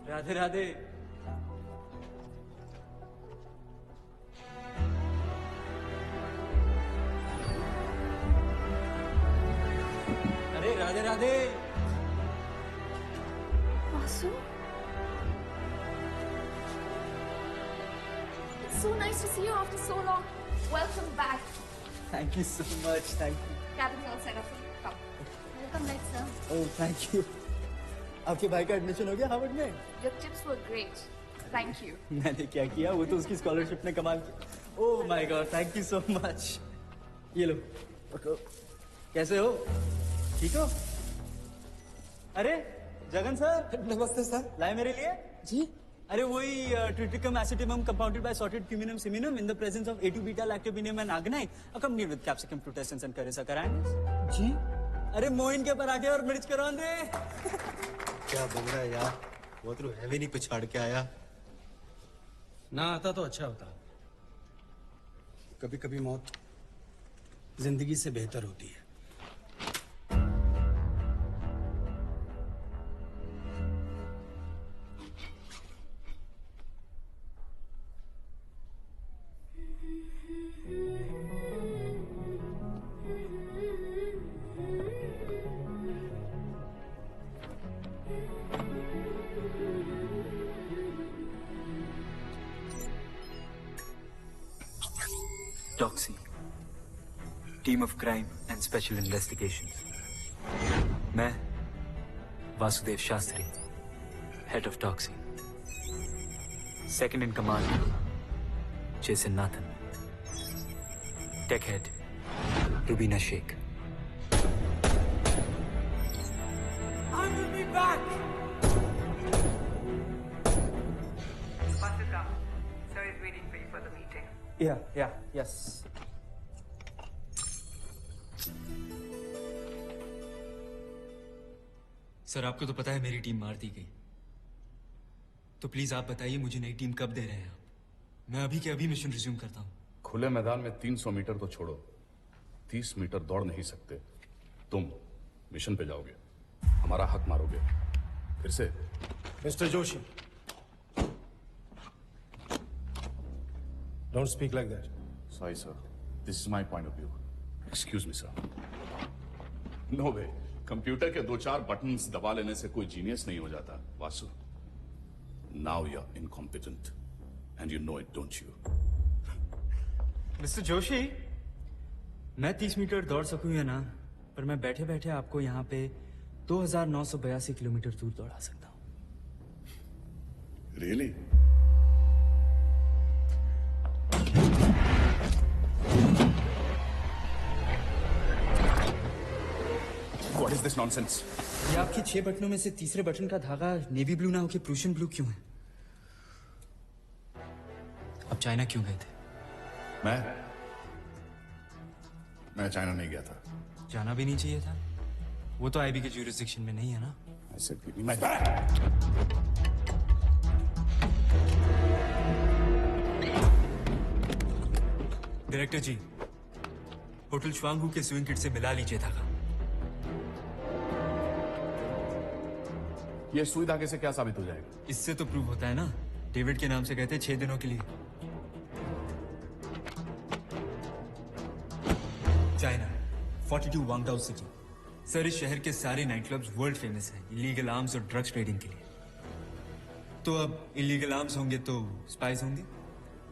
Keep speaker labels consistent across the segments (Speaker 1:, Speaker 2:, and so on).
Speaker 1: राधे राधे। अरे Radhe Radhe.
Speaker 2: Vasu, it's so nice to see you after so long. Welcome back.
Speaker 1: Thank you so much. Thank you.
Speaker 2: Cabin's all set up for you. Come. Welcome back, sir.
Speaker 1: Oh, thank you. आपके भाई का admission हो गया Harvard में?
Speaker 2: Your tips were great. Thank you.
Speaker 1: मैंने क्या किया, वो तो उसकी स्कॉलरशिप ने कमाल किया। Oh my God, thank you so much. ये लो। कैसे हो? ठीक हो? अरे जगन सर।
Speaker 3: नमस्ते सर।
Speaker 1: लाए मेरे लिए?
Speaker 3: जी।
Speaker 1: अरे वही ट्रिटिकम एसिटिमम कंपाउंडेड बाय सॉर्टेड फ्यूमिनम सिमिनम in the presence of A2 beta लैक्टोबिनियम एंड आर्गेनाइट अकम्पनीड विद कैप्सिकम फ्रूटेसेंस एंड करेसा कराएंगे।
Speaker 3: जी।
Speaker 1: अरे मोइन के पराठे और मिर्च करौंदे।
Speaker 3: क्या बोल रहा है यार, वो तो हैवी नहीं पिछाड़ के आया।
Speaker 4: ना आता तो अच्छा होता। कभी कभी मौत जिंदगी से बेहतर होती है।
Speaker 5: Toxie, Team of Crime and Special Investigations. मैं Vasudev Shastri, Head of Toxie. Second in command, Jason Nathan. Tech Head, Rubina Sheikh.
Speaker 1: I will be back.
Speaker 6: Vasudha, sir is waiting for you for the meeting.
Speaker 1: Yeah, yes.
Speaker 5: Sir आपको तो पता है मेरी team मार दी गई, तो please आप बताइए मुझे नई टीम कब दे रहे हैं आप? मैं अभी के अभी मिशन रिज्यूम करता हूँ।
Speaker 7: खुले मैदान में 300 मीटर तो छोड़ो, 30 मीटर दौड़ नहीं सकते। तुम मिशन पे जाओगे, हमारा हक मारोगे। फिर से
Speaker 4: mister Joshi, don't speak like that.
Speaker 7: Sorry sir, this is my point of view. Excuse me sir. No way, computer के 2-4 बटन्स दबा लेने से कोई जीनियस नहीं हो जाता। Vasu, now you are incompetent and you know it, don't you?
Speaker 5: Mister Joshi, मैं 30 metre दौड़ सकूं या ना, पर मैं बैठे बैठे आपको यहाँ पे 2982 किलोमीटर दूर दौड़ा सकता हूँ।
Speaker 7: Really? What is this nonsense?
Speaker 5: ये आपके 6 बटनों में से तीसरे बटन का धागा नेवी ब्लू ना होके प्रूशियन ब्लू क्यों है? अब चाइना क्यों गए थे?
Speaker 7: मैं चाइना नहीं गया था।
Speaker 5: जाना भी नहीं चाहिए था, वो तो आईबी के ज्यूरिसडिक्शन में नहीं है ना।
Speaker 7: I said, give me my bag.
Speaker 5: Director ji, hotel श्वांगू के स्विंग किट से मिला लीजिए धागा।
Speaker 7: ये सुई धागे से क्या साबित हो जाएगा?
Speaker 5: इससे तो प्रूव होता है ना, डेविड के नाम से गए थे 6 दिनों के लिए चाइना, 42 वांगडाओ सिटी। सर, इस शहर के सारे नाइट क्लब्स वर्ल्ड फेमस हैं इलीगल आर्म्स और ड्रग्स ट्रेडिंग के लिए। तो अब इलीगल आर्म्स होंगे तो स्पाइस होंगे,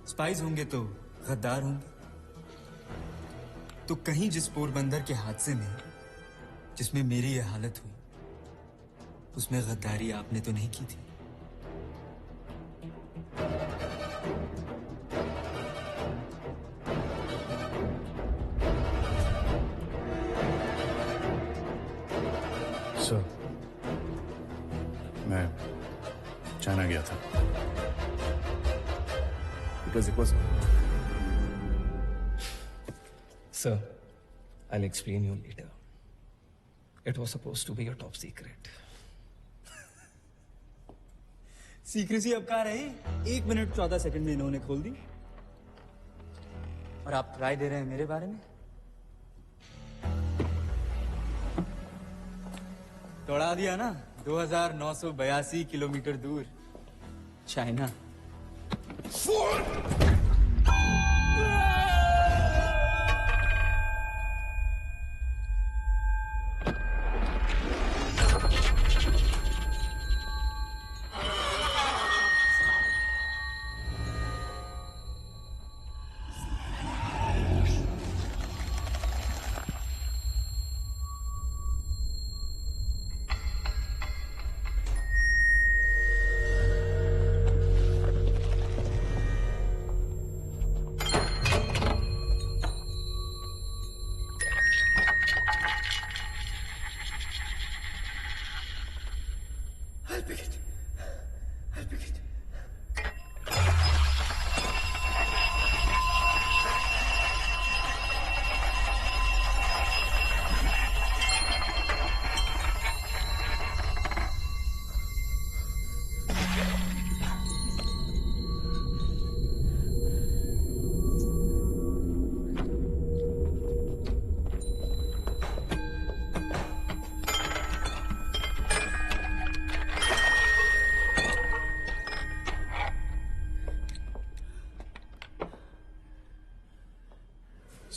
Speaker 5: स्पाइस होंगे तो गद्दार होंगे। तो कहीं जिस पोरबंदर के हादसे में जिसमें मेरी यह हालत हुई, उसमें गद्दारी आपने तो नहीं की थी?
Speaker 7: सर, मैं चाइना गया था। Because it was
Speaker 8: Sir, I'll explain you later. It was supposed to be a top secret.
Speaker 5: Secrecy अब कहाँ रही? 1 मिनट 14 सेकंड में इन्होंने खोल दी। और आप राय दे रहे हैं मेरे बारे में? दौड़ा दिया ना 2982 किलोमीटर दूर China.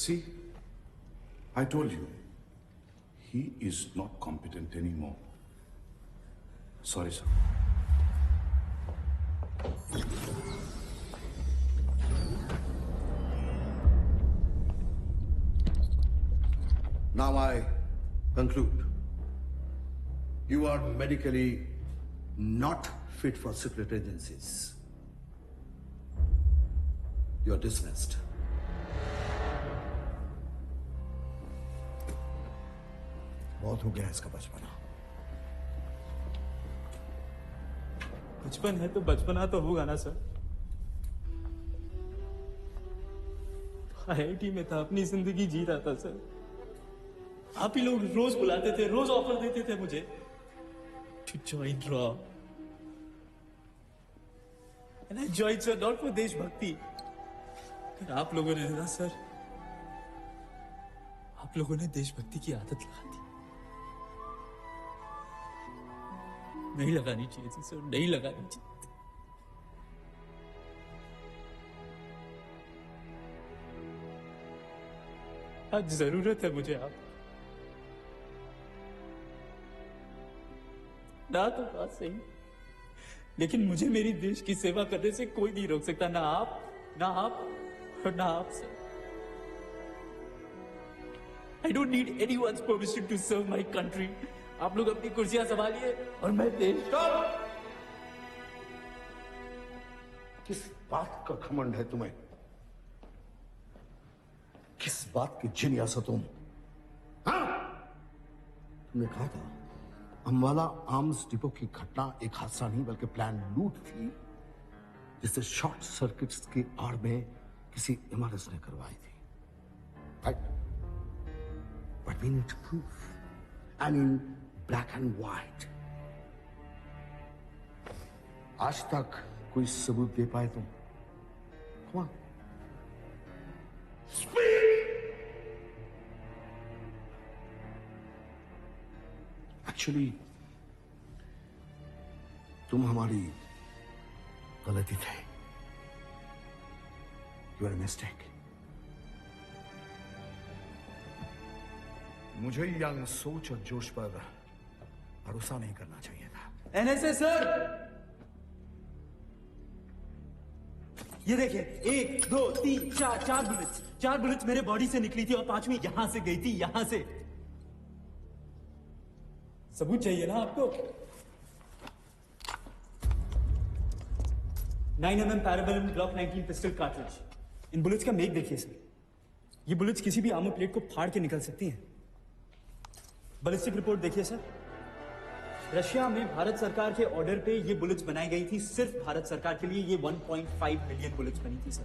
Speaker 7: See, I told you, he is not competent anymore. Sorry, sir.
Speaker 9: Now I conclude. You are medically not fit for secret agencies. You are dismissed. बहुत हो गया इसका बचपना।
Speaker 5: बचपन है तो बचपना तो होगा ना सर। आईआईटी में था, अपनी जिंदगी जी रहा था सर। आप ही लोग रोज बुलाते थे, रोज ऑफर देते थे मुझे टू जॉइन रॉ। And I join sir not for देशभक्ति। आप लोगों ने ना सर, आप लोगों ने देशभक्ति की आदत लगा दी। नहीं लगानी चाहिए थी सर, नहीं लगानी चाहिए थी। आज जरूरत है मुझे आप ना, तो बात सही, लेकिन मुझे मेरी देश की सेवा करने से कोई नहीं रोक सकता, ना आप, ना आप और ना आप sir. I don't need anyone's permission to serve my country. आप लोग अपनी कुर्सियां संभालिए और मैं देश।
Speaker 9: किस बात का घमंड है तुम्हें? किस बात की जीनियस हो तुम? हाँ? तुमने कहा था अम्बाला आर्म्स डिपो की घटना एक हादसा नहीं बल्कि प्लान लूट थी, जिससे शॉर्ट सर्किट्स की आड़ में किसी इमारत ने करवाई थी। Right? But we need proof, and in black and white. आज तक कोई सबूत दे पाए तुम? Come on. Speak! Actually, तुम हमारी गलती थे। You are a mistake. मुझे यंग सोच और जोश पर भरोसा नहीं करना चाहिए था।
Speaker 5: NSA sir.
Speaker 1: ये देखिए, 1 2 3 4 चार बुलेट्स मेरे बॉडी से निकली थी और 5वीं यहां से गई थी, यहां से। सबूत चाहिए ना आपको? 9mm parabellum Glock 19 pistol cartridge. इन बुलेट्स का मेक देखिए सर, ये बुलेट्स किसी भी आर्मर प्लेट को फाड़ के निकल सकती हैं। बैलिस्टिक रिपोर्ट देखिए सर, रशिया में भारत सरकार के ऑर्डर पे ये बुलेट्स बनाई गई थी, सिर्फ भारत सरकार के लिए। ये 1.5 मिलियन बुलेट्स बनी थी सर।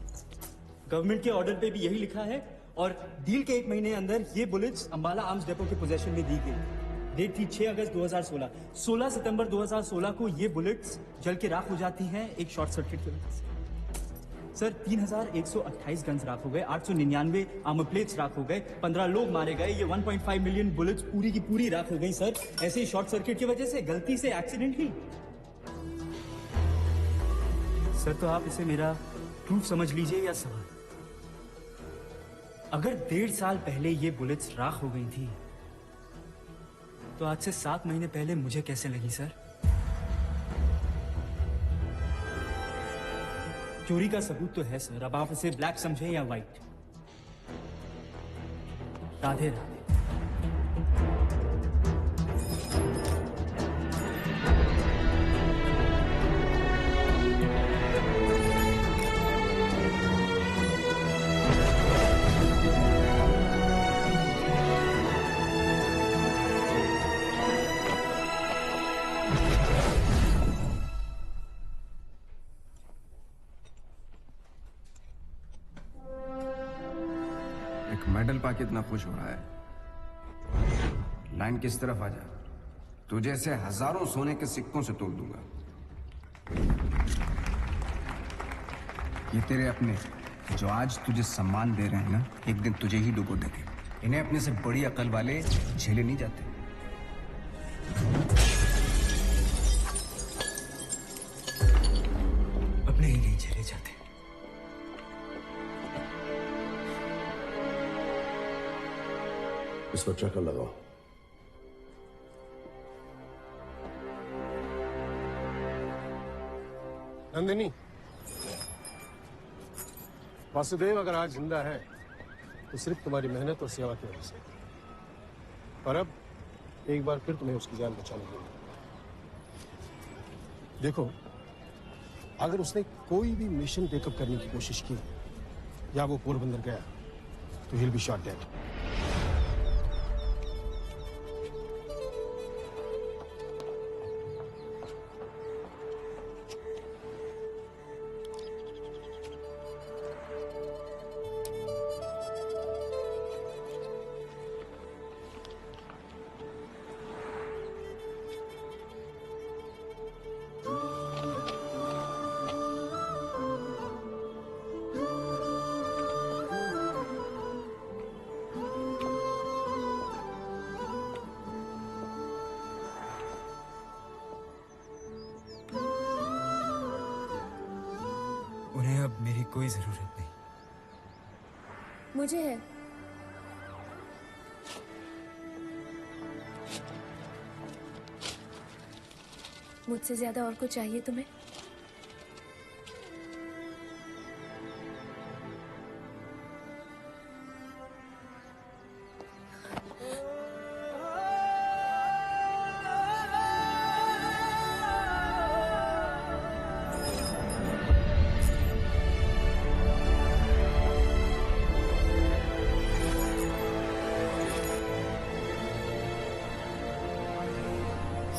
Speaker 1: गवर्नमेंट के ऑर्डर पे भी यही लिखा है और डील के 1 महीने अंदर ये बुलेट्स अंबाला आर्म्स डेपो के पोजेशन में दी गई। डेट थी 6 अगस्त 2016। 16 सितंबर 2016 को ये बुलेट्स जल के राख हो जाती हैं एक शॉर्ट सर्किट की वजह से। सर 3128 गन्स राख हो गए, 899 आर्मर प्लेट्स राख हो गए, 15 लोग मारे गए। ये 1.5 मिलियन बुलेट्स पूरी की पूरी राख हो गई सर, ऐसे ही शॉर्ट सर्किट की वजह से, गलती से, एक्सीडेंटली। सर तो आप इसे मेरा प्रूफ समझ लीजिए या सवाल। अगर 1.5 साल पहले ये बुलेट्स राख हो गई थी तो आज से 7 महीने पहले मुझे कैसे लगी सर? चोरी का सबूत तो है सर, अब आप इसे ब्लैक समझे या व्हाइट। राधे राधे।
Speaker 10: मेडल पाके इतना खुश हो रहा है। लाइन किस तरफ आ जा, तुझे से हजारों सोने के सिक्कों से तोड़ दूंगा। ये तेरे अपने जो आज तुझे सम्मान दे रहे हैं ना, एक दिन तुझे ही डुबो देंगे। इन्हें अपने से बड़ी अकल वाले झेले नहीं जाते।
Speaker 1: अपने ही नहीं झेले जाते।
Speaker 9: इसको चक्कर लगाओ।
Speaker 11: नंदिनी, वासुदेव अगर आज जिंदा है तो सिर्फ तुम्हारी मेहनत और सेवा की वजह से, और अब एक बार फिर तुम्हें उसकी जान बचानी होगी। देखो, अगर उसने कोई भी मिशन टेकअप करने की कोशिश की या वो पोरबंदर गया तो he'll be shot dead।
Speaker 1: उन्हें अब मेरी कोई जरूरत नहीं।
Speaker 2: मुझे है। मुझसे ज्यादा और कुछ चाहिए तुम्हें?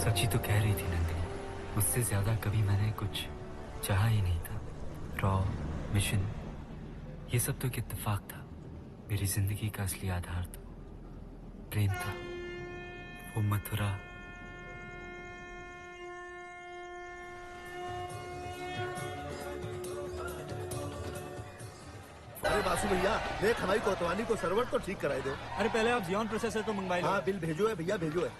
Speaker 5: सच्ची तो कह रही थी नंदिनी, मुझसे ज्यादा कभी मैंने कुछ चाहा ही नहीं था। रॉ मिशन, ये सब तो एक इत्तेफाक था। मेरी जिंदगी का असली आधार तो प्रेम था, वो मथुरा।
Speaker 9: अरे बासु भैया, देख हमारी कोतवाली को सर्वर तो ठीक कराई दो।
Speaker 1: अरे पहले आप जियोन प्रोसेसर तो मंगवाई लो।
Speaker 9: हाँ, बिल भेजो है भैया, भेजो है।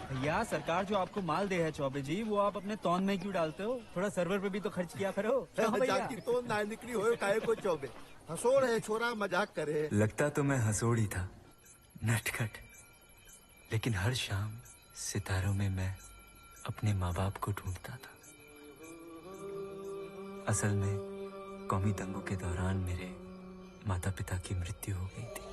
Speaker 1: भैया, सरकार जो आपको माल दे है चौबे जी, वो आप अपने तौन में क्यों डालते हो? थोड़ा सर्वर पे भी तो खर्च किया करो।
Speaker 9: जाती तो ना निकली हो काहे को चौबे। हंसोड़ है छोरा, मजाक करे।
Speaker 5: लगता तो मैं हंसोड़ी था, नटखट, लेकिन हर शाम सितारों में मैं अपने माँ बाप को ढूंढता था। असल में कौमी दंगों के दौरान मेरे माता पिता की मृत्यु हो गई थी।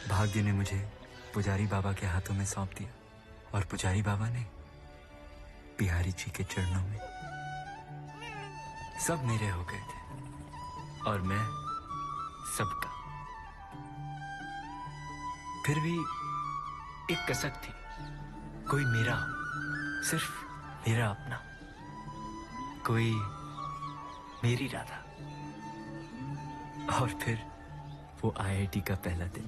Speaker 5: भाग्य ने मुझे पुजारी बाबा के हाथों में सौंप दिया और पुजारी बाबा ने बिहारी जी के चरणों में। सब मेरे हो गए थे और मैं सबका। फिर भी एक कसक थी, कोई मेरा हो, सिर्फ मेरा अपना, कोई मेरी राधा। और फिर वो आईआईटी का पहला दिन।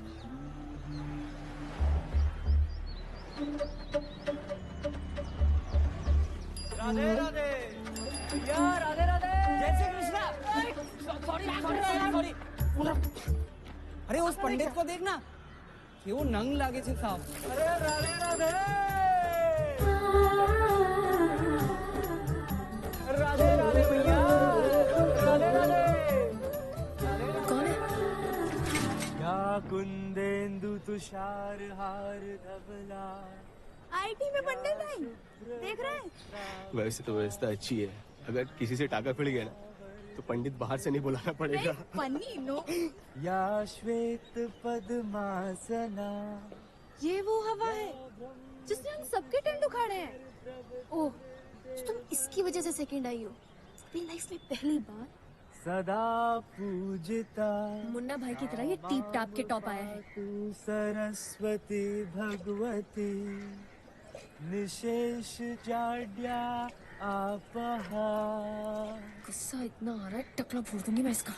Speaker 1: राधे राधे यार, राधे राधे, जय श्री कृष्णा। सॉरी।
Speaker 12: अरे उस पंडित को देखना, क्यों नंग लागे छे साहब।
Speaker 1: अरे राधे राधे राधे राधे भैया, राधे राधे।
Speaker 2: कौन है?
Speaker 1: या कुंदेंदु तुषार हार धवला।
Speaker 2: आईटी में पंडित है, देख रहे हैं?
Speaker 11: वैसे तो व्यवस्था अच्छी है, अगर किसी से टाका पिड़ गया ना तो पंडित बाहर से नहीं बुलाना पड़ेगा।
Speaker 2: Funny no.
Speaker 1: या श्वेत पद्मासना।
Speaker 2: ये वो हवा है जिसने हम सबके टेंट उखाड़े हैं। ओह, तो तुम इसकी वजह से सेकंड आई हो। अपनी लाइफ में पहली बार।
Speaker 1: सदा पूजिता
Speaker 2: मुन्ना भाई की तरह ये टीप टाप के टॉप आया है।
Speaker 1: तू सरस्वती भगवती निशेष जाड्या आपहा।
Speaker 2: गुस्सा इतना आ रहा है, टकला फोड़ दूंगी मैं इसका।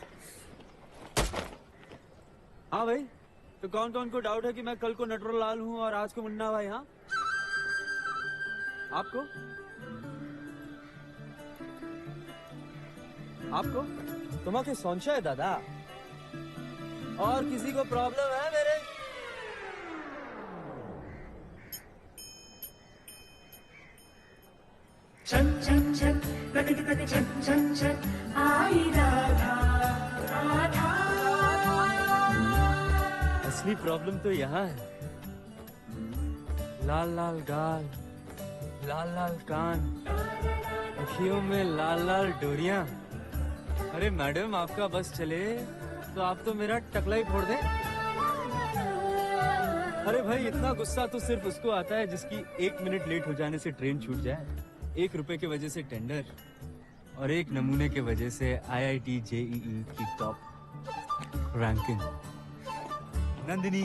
Speaker 1: हाँ भाई, तो कौन कौन को डाउट है कि मैं कल को नटवर लाल हूँ और आज को मुन्ना भाई? हाँ, आपको तुम्हारे संशय दादा? और किसी को प्रॉब्लम है मेरे?
Speaker 13: छन छन छन प्रकृति प्रति छन छन छन आई राधा राधा।
Speaker 1: असली प्रॉब्लम तो यहाँ है। लाल लाल गाल, लाल लाल कान, अखियों में लाल लाल डोरियां। अरे मैडम, आपका बस चले तो आप तो मेरा टकला ही फोड़ दें। अरे भाई, इतना गुस्सा तो सिर्फ उसको आता है जिसकी 1 मिनट लेट हो जाने से ट्रेन छूट जाए, 1 रुपए की वजह से टेंडर और 1 नमूने की वजह से IIT JEE की top ranking. Nandini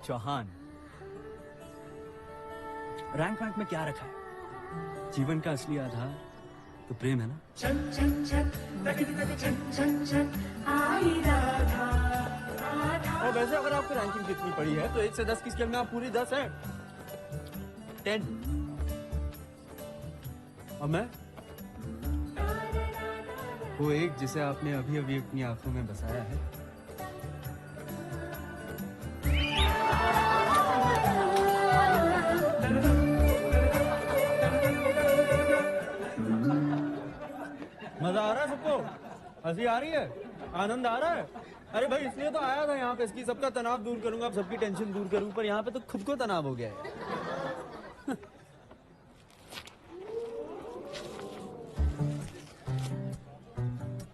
Speaker 1: Chauhan. Rank में क्या रखा है? जीवन का असली आधार तो प्रेम है ना।
Speaker 13: छन छन छन प्रकृति प्रति छन छन छन आई राधा राधा।
Speaker 1: और वैसे अगर आपको रैंकिंग कितनी पड़ी है तो 1 से 10 की स्केल में आप पूरी 10 है। 10। और मैं वो एक जिसे आपने अभी अभी अपनी आंखों में बसाया है। मजा आ रहा है सबको? हंसी आ रही है? आनंद आ रहा है? अरे भाई, इसलिए तो आया था यहाँ पे, इसकी सबका तनाव दूर करूंगा, अब सबकी टेंशन दूर करूं, पर यहाँ पे तो खुद को तनाव हो गया है।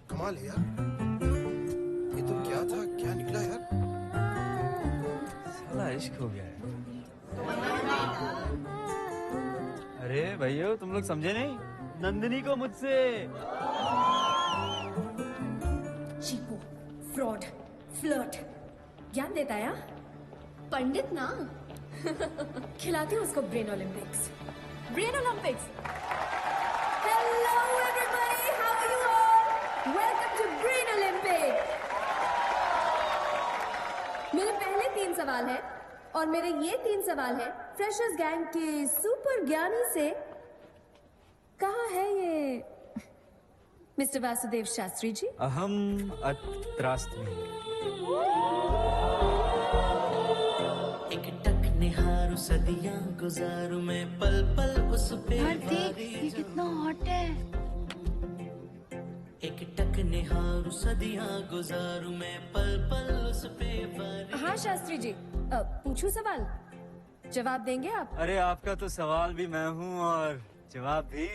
Speaker 11: कमाल है यार, ये तो क्या था, क्या निकला यार?
Speaker 1: साला इश्क हो गया है। अरे भैया, तुम लोग समझे नहीं? नंदिनी को मुझसे।
Speaker 2: चीपू, फ्रॉड, फ्लर्ट, ज्ञान देता है पंडित ना। खिलाती हूँ उसको brain olympics. Brain olympics. Hello everybody, how are you all? Welcome to brain olympic. मेरे पहले 3 सवाल हैं और मेरे ये 3 सवाल हैं फ्रेशर्स गैंग के सुपर ज्ञानी से। कहाँ है ये मिस्टर वासुदेव शास्त्री जी?
Speaker 1: अहम अत्रास्मि।
Speaker 13: एक टक निहारो
Speaker 14: सदियां गुजारूं मैं पल पल उस पे
Speaker 15: यार देख ये कितना हॉट है।
Speaker 14: एक टक निहारूं सदियां गुजारूं मैं पल पल उस पे
Speaker 2: हाँ शास्त्री जी, पूछूं सवाल, जवाब देंगे आप?
Speaker 1: अरे आपका तो सवाल भी मैं हूँ और जवाब भी।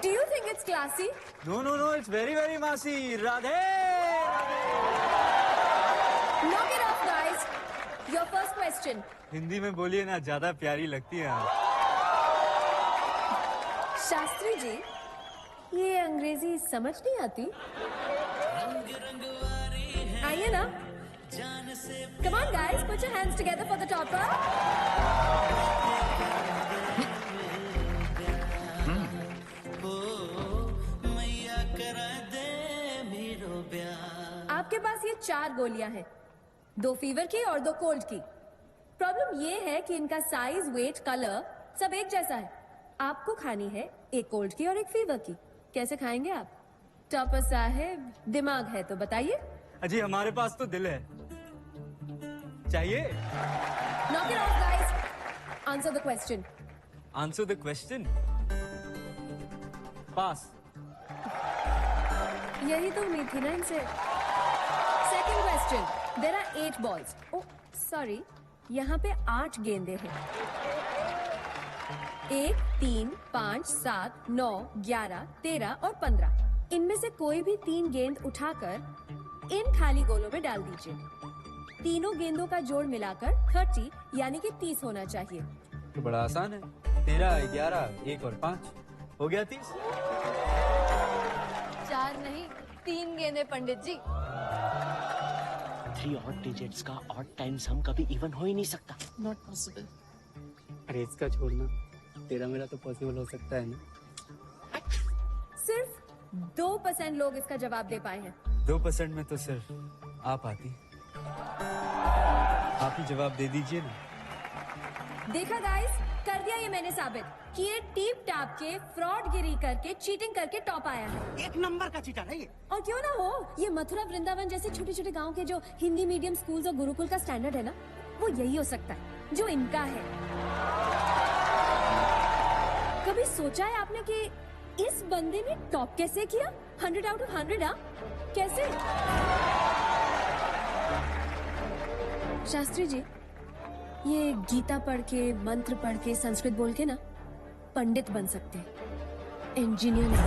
Speaker 2: Do you think it's classy?
Speaker 1: No, no, no, it's very, very massy. Radhe!
Speaker 2: Knock it off, guys. Your first question.
Speaker 1: Hindi में बोलिए ना, ज्यादा प्यारी लगती है आप।
Speaker 2: शास्त्री जी, ये अंग्रेजी समझ नहीं आती? आइए ना। Come on, guys, put your hands together for the topper. आपके पास ये 4 गोलियां हैं, 2 फीवर की और 2 कोल्ड की। प्रॉब्लम ये है कि इनका साइज, वेट, कलर सब एक जैसा है। आपको खानी है एक कोल्ड की और एक फीवर की। कैसे खाएंगे आप? टॉपर साहब, दिमाग है तो बताइए।
Speaker 1: अजी हमारे पास तो दिल है, चाहिए?
Speaker 2: Knock it off, guys. Answer the question.
Speaker 1: Answer the question. Pass.
Speaker 2: यही तो उम्मीद थी ना इनसे। Second question. There are 8 balls. Oh, sorry. यहाँ पे 8 गेंदे हैं। 1, 3, 5, 7, 9, 11, 13 और 15। इनमें से कोई भी 3 गेंद उठाकर इन खाली गोलों में डाल दीजिए। तीनों गेंदों का जोड़ मिलाकर 30 यानी कि 30 होना चाहिए।
Speaker 1: तो बड़ा आसान है, 13, 11, 1 और 5 हो गया 30।
Speaker 2: 4 नहीं, 3 गेंदे पंडित जी।
Speaker 16: 3 ऑड डिजिट्स का ऑड टाइम सम कभी इवन हो ही नहीं सकता।
Speaker 2: Not possible.
Speaker 4: अरे इसका छोड़ना, तेरा मेरा तो पॉसिबल हो सकता है ना।
Speaker 2: सिर्फ 2% लोग इसका जवाब दे पाए हैं।
Speaker 1: 2% में तो सिर्फ आप आती। आप ही जवाब दे दीजिए ना।
Speaker 2: देखा गाइस, कर दिया ये मैंने साबित कि ये टीप टाप के फ्रॉडगिरी करके चीटिंग करके टॉप आया है।
Speaker 16: 1 नंबर का चीटर है ये।
Speaker 2: और क्यों ना हो, ये मथुरा वृंदावन जैसे छोटे छोटे गांव के जो हिंदी मीडियम स्कूल्स और गुरुकुल का स्टैंडर्ड है ना, वो यही हो सकता है जो इनका है। कभी सोचा है आपने कि इस बंदे ने टॉप कैसे किया? 100 आउट ऑफ 100। हाँ, कैसे? शास्त्री जी, ये गीता पढ़ के, मंत्र पढ़ के, संस्कृत बोल के ना पंडित बन सकते हैं, इंजीनियर नहीं।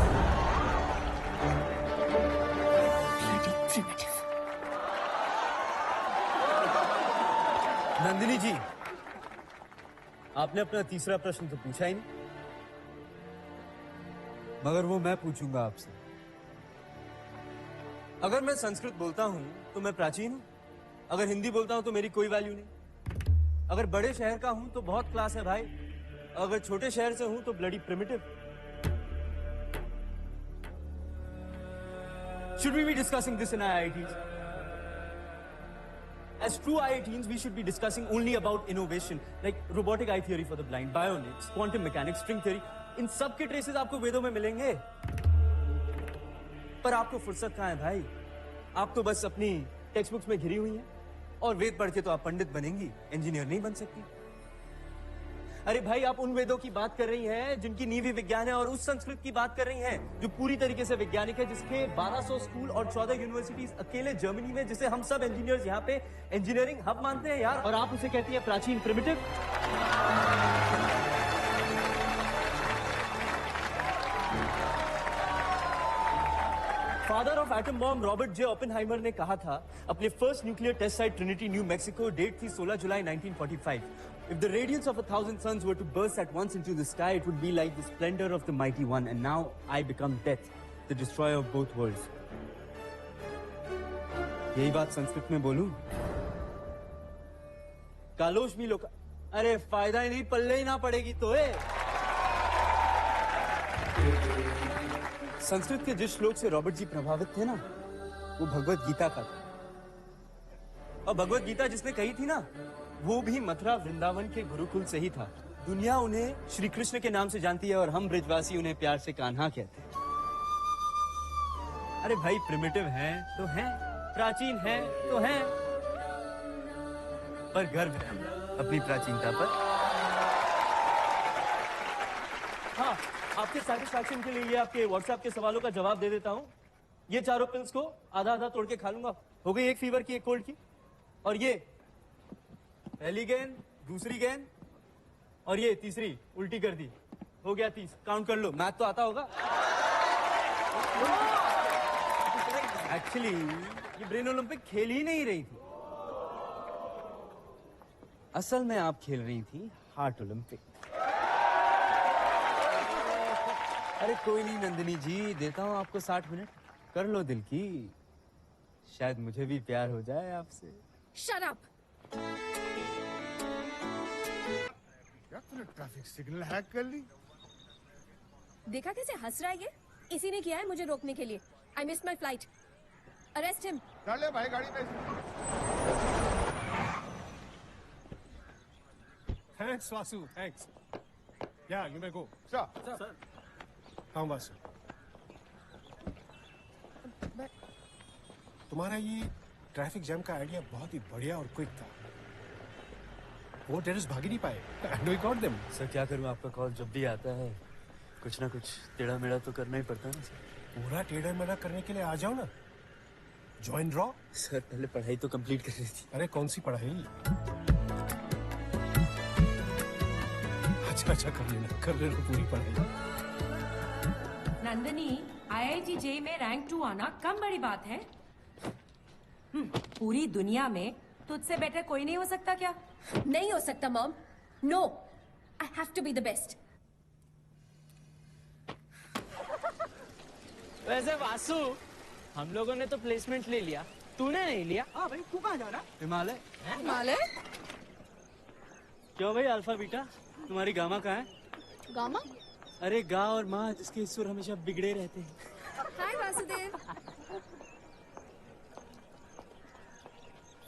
Speaker 1: नंदिनी जी, आपने अपना तीसरा प्रश्न तो पूछा ही नहीं, मगर वो मैं पूछूंगा आपसे। अगर मैं संस्कृत बोलता हूं तो मैं प्राचीन हूं, अगर हिंदी बोलता हूं तो मेरी कोई वैल्यू नहीं, अगर बड़े शहर का हूं तो बहुत क्लास है भाई, अगर छोटे शहर से हूं तो bloody primitive. Should we be discussing this in our IITs? As true IITians, we should be discussing only about innovation, like robotic eye theory for the blind, bionics, quantum mechanics, string theory. इन सब के traces आपको वेदों में मिलेंगे, पर आपको फुर्सत कहाँ है भाई? आप तो बस अपनी टेक्स्ट बुक्स में घिरी हुई हैं, और वेद पढ़ के तो आप पंडित बनेंगी, इंजीनियर नहीं बन सकती। अरे भाई, आप उन वेदों की बात कर रही हैं जिनकी नींव ही विज्ञान है, और उस संस्कृत की बात कर रही हैं जो पूरी तरीके से वैज्ञानिक है, जिसके 1200 स्कूल और 14 यूनिवर्सिटीज अकेले जर्मनी में, जिसे हम सब इंजीनियर्स यहाँ पे इंजीनियरिंग हब मानते हैं यार, और आप उसे कहती हैं प्राचीन, primitive. Father of atom bomb Robert J Oppenheimer ने कहा था अपने first nuclear test site Trinity, New Mexico, date थी 16 जुलाई 1945। If the radiance of 1,000 suns were to burst at once into the sky, it would be like the splendor of the mighty one. And now I become death, the destroyer of both worlds. यही बात संस्कृत में बोलूं? कालोश भी लोग, अरे फायदा ही नहीं, पल्ले ही ना पड़ेगी तो संस्कृत के जिस श्लोक से रॉबर्ट जी प्रभावित थे ना, वो भगवत गीता का था। और भगवत गीता जिसने कही थी ना, वो भी मथुरा वृंदावन के गुरुकुल से ही था। दुनिया उन्हें श्री कृष्ण के नाम से जानती है, और हम ब्रजवासी उन्हें प्यार से कान्हा कहते हैं। अरे भाई, प्रिमिटिव हैं तो हैं, प्राचीन हैं तो हैं, पर गर्व है अपनी प्राचीनता पर। हाँ, आपके सेटिस्फैक्शन के लिए ये आपके व्हाट्सएप के सवालों का जवाब दे देता हूँ। ये चारों पिल्स को आधा आधा तोड़ के खा लूंगा। हो गई एक फीवर की, एक कोल्ड की, और ये पहली गेंद, दूसरी गेंद, और ये तीसरी उल्टी कर दी। हो गया 30। काउंट कर लो, मैथ तो आता होगा। एक्चुअली ये ब्रेन ओलंपिक खेल ही नहीं रही थी, असल में आप खेल रही थी हार्ट ओलंपिक। अरे कोई नहीं नंदिनी जी, देता हूँ आपको 60 मिनट, कर लो दिल की, शायद मुझे भी प्यार हो जाए आपसे।
Speaker 2: Shut up.
Speaker 11: क्या तूने ट्रैफिक सिग्नल हैक कर ली?
Speaker 2: देखा कैसे हंस रहा है ये? इसी ने किया है मुझे रोकने के लिए। I miss my flight. Arrest him.
Speaker 11: डाल ले भाई गाड़ी में। Thanks Vasu, thanks. या यू मे गो। सर। हाँ वासु, तुम्हारा ये ट्रैफिक जैम का आइडिया बहुत ही बढ़िया और क्विक था। वो टेररिस्ट भाग ही नहीं पाए। And we got them.
Speaker 1: Sir क्या करूं, आपका कॉल जब भी आता है कुछ ना कुछ टेढ़ा मेढ़ा तो करना ही पड़ता है ना सर।
Speaker 11: पूरा टेढ़ा मेढ़ा करने के लिए आ जाओ ना, ज्वाइन रॉ।
Speaker 1: सर पहले पढ़ाई तो कंप्लीट कर रही थी।
Speaker 11: अरे कौन सी पढ़ाई? अच्छा कर लेना पूरी पढ़ाई।
Speaker 17: नंदिनी, IIT JEE में रैंक 2 आना कम बड़ी बात है। पूरी दुनिया में तुझसे बेटर कोई नहीं हो सकता क्या?
Speaker 2: नहीं हो सकता mom. No, I have to be the best.
Speaker 12: वैसे वासु, हम लोगों ने तो प्लेसमेंट ले लिया, तूने नहीं लिया।
Speaker 1: हाँ भाई, तू कहाँ जा रहा? हिमालय।
Speaker 2: हिमालय?
Speaker 1: क्यों भाई अल्फा बीटा, तुम्हारी गामा कहाँ है?
Speaker 2: गामा?
Speaker 1: अरे गा और माँ जिसके सुर हमेशा बिगड़े रहते हैं।
Speaker 2: हाय वासुदेव।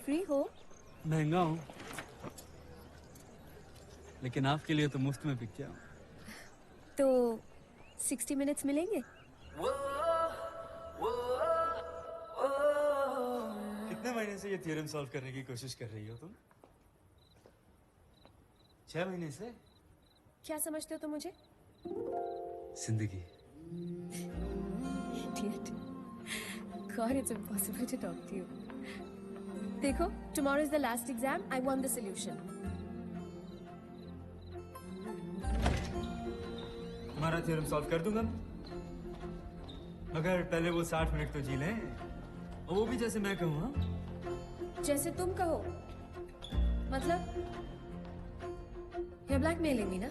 Speaker 2: फ्री हो?
Speaker 1: महंगा हूँ, लेकिन आपके लिए तो मुफ्त में बिक जाऊँ।
Speaker 2: तो 60 मिनट्स मिलेंगे?
Speaker 1: कितने महीने से ये थ्योरम सॉल्व करने की कोशिश कर रही हो तुम? 6 महीने से?
Speaker 2: क्या समझते हो तुम मुझे?
Speaker 1: जिंदगी।
Speaker 2: Idiot. God, it's impossible to talk to you. देखो, tomorrow is the last exam. I want the solution.
Speaker 1: तुम्हारा थ्योरम सॉल्व कर दूंगा मैं, मगर पहले वो 60 मिनट तो जी लें, और वो भी जैसे मैं कहूँ। हाँ?
Speaker 2: जैसे तुम कहो। मतलब you're blackmailing me ना?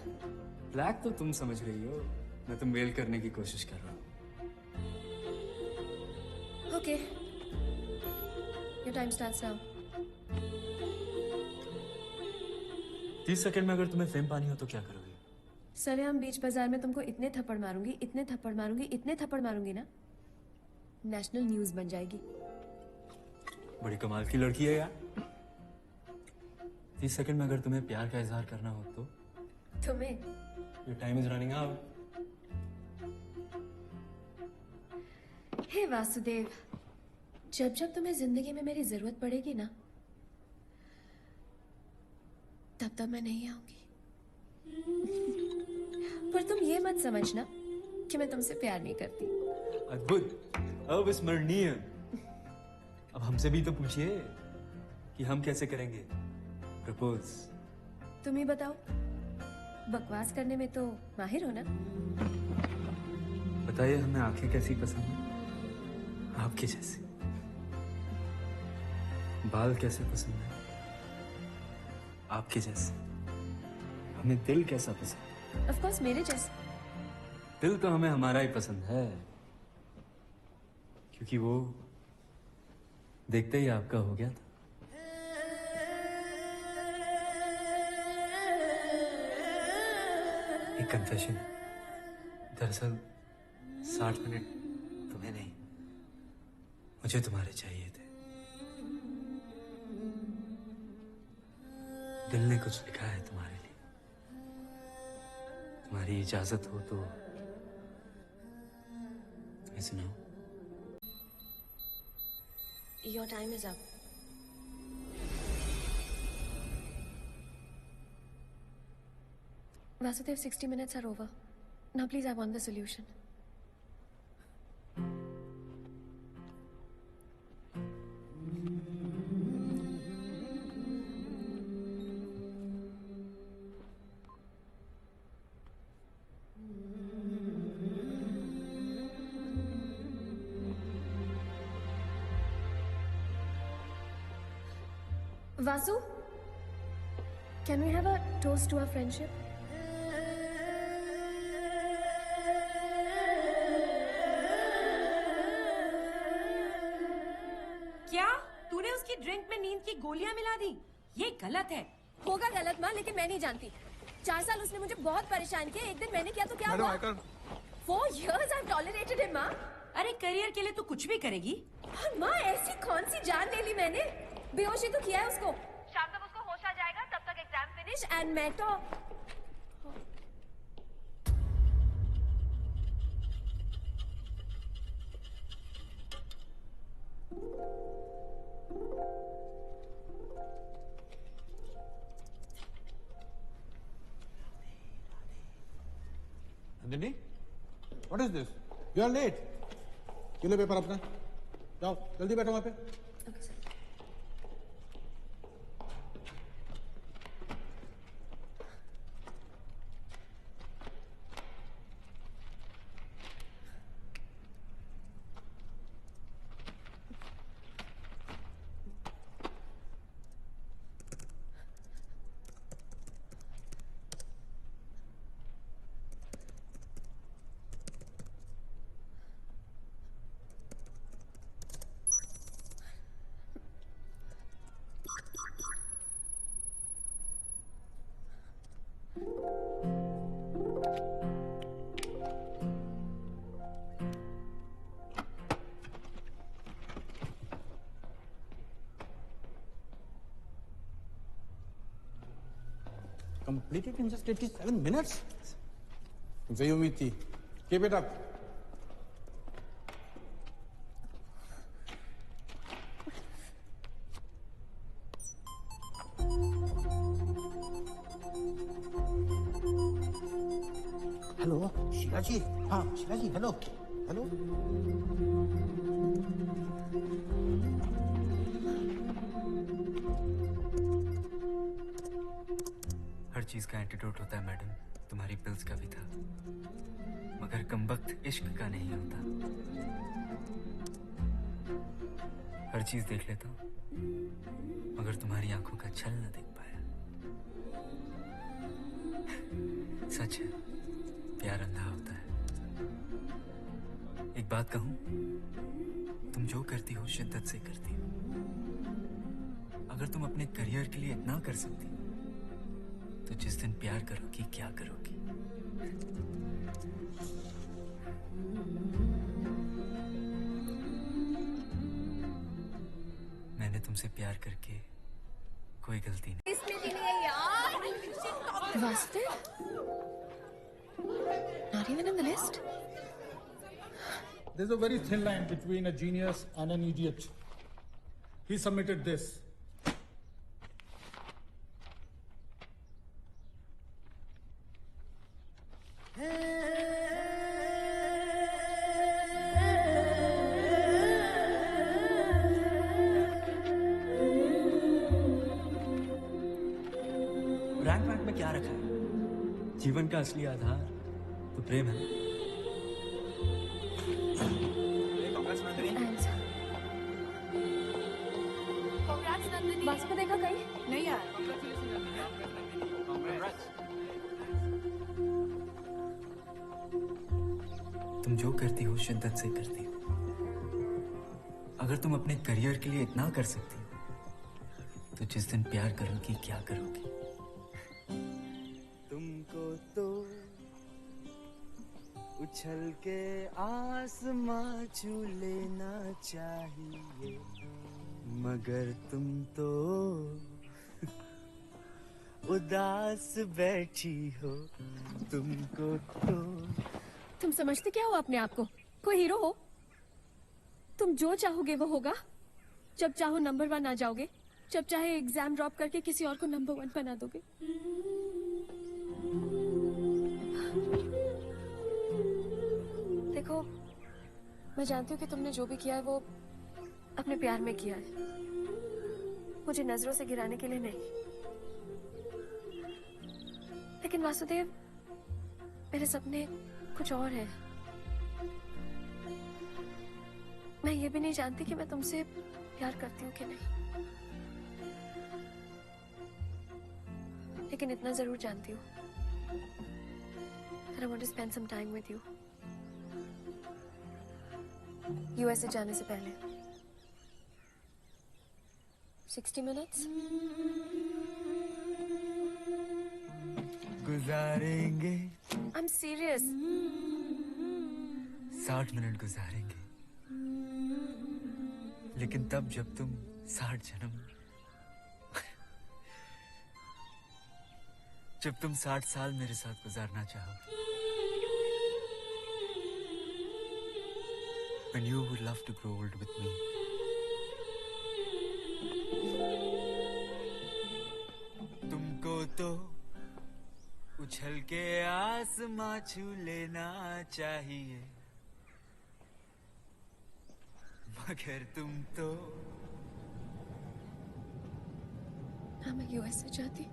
Speaker 1: ब्लैक तो तुम समझ रही हो, मैं तो मेल करने की कोशिश कर रहा हूँ।
Speaker 2: Okay. Your time starts now.
Speaker 1: 30 second में अगर तुम्हें फेम पानी हो तो क्या करोगे?
Speaker 2: सरेआम बीच बाजार में तुमको इतने थप्पड़ मारूंगी, इतने थप्पड़ मारूंगी, इतने थप्पड़ मारूंगी ना, नेशनल न्यूज बन जाएगी।
Speaker 1: बड़ी कमाल की लड़की है यार। 30 सेकंड में अगर तुम्हें प्यार का इजहार करना हो तो?
Speaker 2: तुम्हें?
Speaker 1: Your time is running out.
Speaker 2: हे वासुदेव, जब जब तुम्हें जिंदगी में मेरी जरूरत पड़ेगी ना, तब तब मैं नहीं आऊंगी। पर तुम ये मत समझना कि मैं तुमसे प्यार नहीं करती।
Speaker 1: अद्भुत, अविस्मरणीय। अब हमसे भी तो पूछिए कि हम कैसे करेंगे प्रपोज।
Speaker 2: तुम ही बताओ, बकवास करने में तो माहिर हो ना?
Speaker 1: बताइए हमें आंखें कैसी पसंद है? आपकी जैसी। बाल कैसे पसंद है? आपके जैसे। हमें दिल कैसा पसंद है?
Speaker 2: ऑफ कोर्स मेरे जैसे।
Speaker 1: दिल तो हमें हमारा ही पसंद है, क्योंकि वो देखते ही आपका हो गया था। एक कन्फेशन। दरअसल 60 मिनट तुम्हें नहीं, मुझे तुम्हारे चाहिए थे। दिल ने कुछ लिखा है तुम्हारे लिए। तुम्हारी इजाजत हो तो तुम्हें सुनाओ।
Speaker 2: Your time is up. Vasudev, 60 minutes are over. Now please, I want the solution. Vasu, can we have a toast to our friendship?
Speaker 17: क्या तूने उसकी ड्रिंक में नींद की गोलियां मिला दी? ये गलत है।
Speaker 2: होगा गलत माँ, लेकिन मैं नहीं जानती। 4 साल उसने मुझे बहुत परेशान किया। एक दिन मैंने किया तो क्या हुआ? 4 years I've tolerated him, माँ।
Speaker 17: अरे करियर के लिए तू कुछ भी करेगी?
Speaker 2: और माँ, ऐसी कौन सी जान ले ली मैंने? बेहोशी तो किया है उसको।
Speaker 17: शाम तक उसको होश आ जाएगा, तब तक एग्जाम
Speaker 2: फिनिश एंड मैं तो
Speaker 11: Nandini, what is this? You are late. ये लो पेपर अपना, जाओ जल्दी बैठो वहाँ पे। Completed in just 87 minutes. तुमसे ये उम्मीद थी। Keep it up. Hello Sheela ji. हाँ शीला जी, हेलो हेलो।
Speaker 5: हर चीज का एंटीडोट होता है मैडम, तुम्हारी पिल्स का भी था, मगर कमबख्त इश्क का नहीं होता। हर चीज देख लेता हूँ, मगर तुम्हारी आंखों का छल न देख पाया। सच है, प्यार अंधा होता है। एक बात कहूं, तुम जो करती हो शिद्दत से करती हो। अगर तुम अपने करियर के लिए इतना कर सकती तो जिस दिन प्यार करोगी क्या करोगी? मैंने तुमसे प्यार करके कोई गलती नहीं।
Speaker 2: इसमें भी नहीं है यार। वास्तव? Not even in the list?
Speaker 18: There's a very thin line between a genius and an idiot. He submitted this.
Speaker 1: Rank वैंक में क्या रखा है? जीवन का असली आधार तो प्रेम है।
Speaker 2: वास्तव में देखा कहीं?
Speaker 6: नहीं यार।
Speaker 5: तुम जो करती हो शिद्दत से करती हो। अगर तुम अपने करियर के लिए इतना कर सकती हो तो जिस दिन प्यार करोगी क्या करोगी?
Speaker 14: तुमको तो उछल के आसमां छू लेना चाहिए, मगर तुम तो उदास बैठी हो। तुमको तो
Speaker 2: तुम समझते क्या हो अपने आप को? कोई हीरो हो? तुम जो चाहोगे वो होगा। जब चाहो नंबर 1 आ जाओगे, जब चाहे एग्जाम ड्रॉप करके किसी और को नंबर 1 बना दोगे। देखो, मैं जानती हूँ कि तुमने जो भी किया है वो अपने प्यार में किया है, मुझे नजरों से गिराने के लिए नहीं। लेकिन वासुदेव, मेरे सपने कुछ और हैं। मैं ये भी नहीं जानती कि मैं तुमसे प्यार करती हूँ कि नहीं, लेकिन इतना जरूर जानती हूँ that I want to spend some time with you. USA जाने से पहले 60 minutes?
Speaker 5: गुजारेंगे।
Speaker 2: I'm serious.
Speaker 5: 60 मिनट गुजारेंगे, लेकिन तब जब तुम 60 जन्म, जब तुम 60 साल मेरे साथ गुजारना चाहो, when you would love to grow old with me. तुमको तो उछल के आसमां छू लेना चाहिए, मगर तुम तो
Speaker 2: ना मैं यूएसए जाती,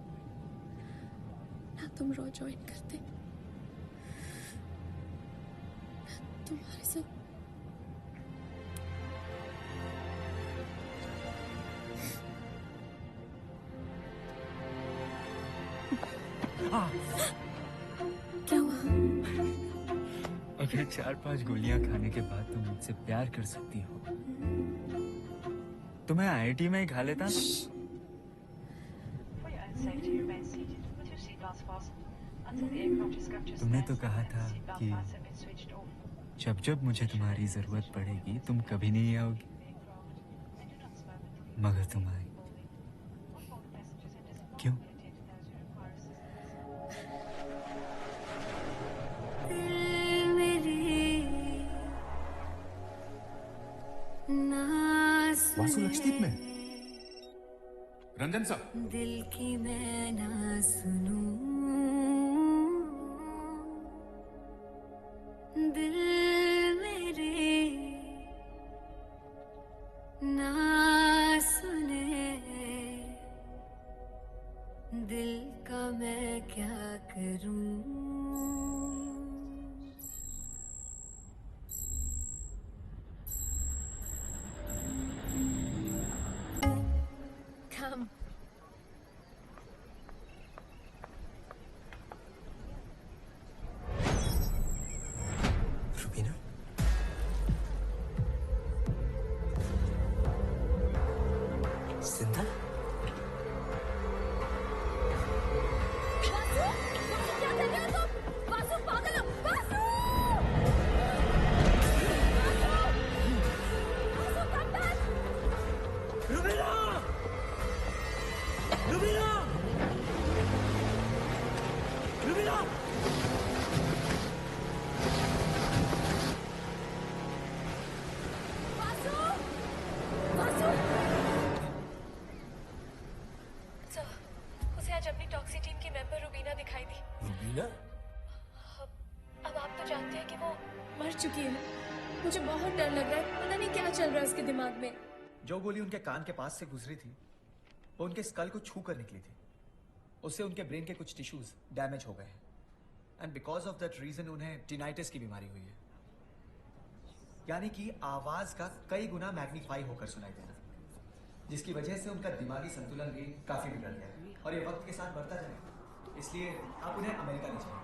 Speaker 2: ना तुम रॉ ज्वाइन करते, ना तुम्हारे साथ क्या हुआ?
Speaker 5: अगर 4-5 गोलियां खाने के बाद तुम मुझसे प्यार कर सकती हो तो मैं आईआईटी में ही खा लेता ना। तुमने तो कहा था कि जब जब मुझे तुम्हारी जरूरत पड़ेगी तुम कभी नहीं आओगी, मगर तुम आई। क्यों?
Speaker 7: वासु लक्षद्वीप में रंजन साहब,
Speaker 13: दिल की मैं ना सुनूं, दिल मेरे ना सुने, दिल का मैं क्या करूं?
Speaker 2: Come.
Speaker 10: रुबीना, जिंदा?
Speaker 2: वासु, क्या कर रहे हो तुम? वासु, पागल हो? Vasu! Vasu, come back!
Speaker 5: Rubina! Rubina! Rubina!
Speaker 2: Vasu! Vasu! So, उसे आज अपनी टॉक्सी टीम की मेंबर रुबीना दिखाई दी।
Speaker 4: रुबीना?
Speaker 2: अब आप तो जानते हैं कि वो मर चुकी है। मुझे बहुत डर लग रहा है, पता नहीं क्या चल रहा है उसके दिमाग में।
Speaker 1: जो गोली उनके कान के पास से गुजरी थी वो उनके स्कल को छू कर निकली थी। उससे उनके ब्रेन के कुछ टिश्यूज डैमेज हो गए हैं and because of that reason उन्हें टिनाइटिस की बीमारी हुई है, यानी कि आवाज का कई गुना मैग्नीफाई होकर सुनाई देना, जिसकी वजह से उनका दिमागी संतुलन भी काफी बिगड़ गया है और ये वक्त के साथ बढ़ता जाएगा। इसलिए आप उन्हें अमेरिका ले जाइए।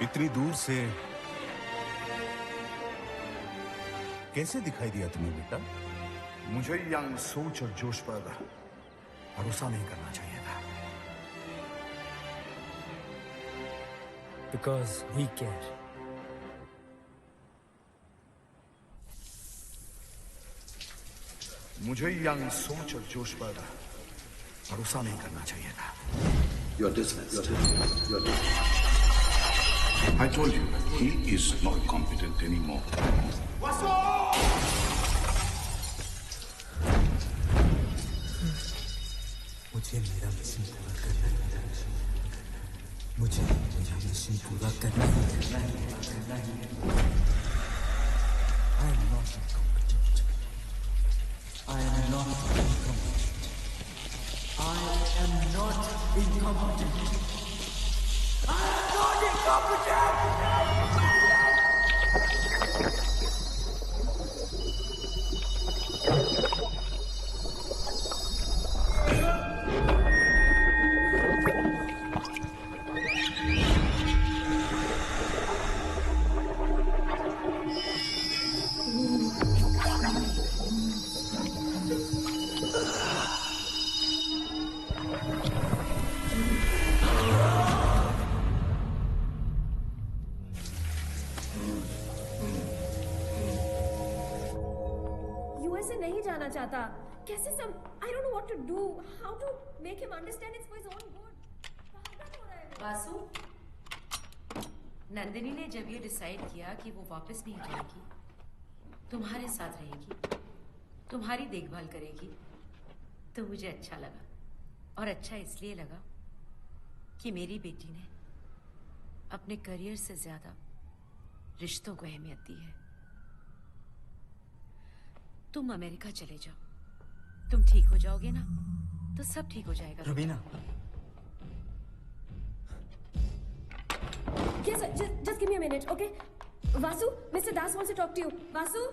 Speaker 9: इतनी दूर से कैसे दिखाई दिया तुम्हें बेटा?
Speaker 19: मुझे यंग सोच और जोश पर भरोसा नहीं करना चाहिए था।
Speaker 5: Because we care.
Speaker 19: मुझे यंग सोच और जोश पर भरोसा नहीं करना चाहिए था।
Speaker 9: You're dismissed. You're dismissed.
Speaker 7: I told you, he is not competent anymore.
Speaker 5: मुझे मेरा मिशन पूरा करना है। मुझे मेरा मिशन पूरा करना है। I am not incompetent. I am not incompetent. I am not incompetent. I am not incompetent.
Speaker 2: USA नहीं जाना चाहता। कैसे सम I don't know what to do. How to make him understand it's for his own good.
Speaker 17: Vasu, Nandini ने जब ये decide किया कि वो वापस नहीं जाएगी, तुम्हारे साथ रहेगी, तुम्हारी देखभाल करेगी, तो मुझे अच्छा लगा। और अच्छा इसलिए लगा कि मेरी बेटी ने अपने करियर से ज्यादा रिश्तों को अहमियत दी है। तुम अमेरिका चले जाओ, तुम ठीक हो जाओगे ना, तो सब ठीक हो जाएगा।
Speaker 5: Rubina,
Speaker 2: Yes, sir. Just give me a minute, okay? Vasu, Mr. Das wants to talk to you. Vasu?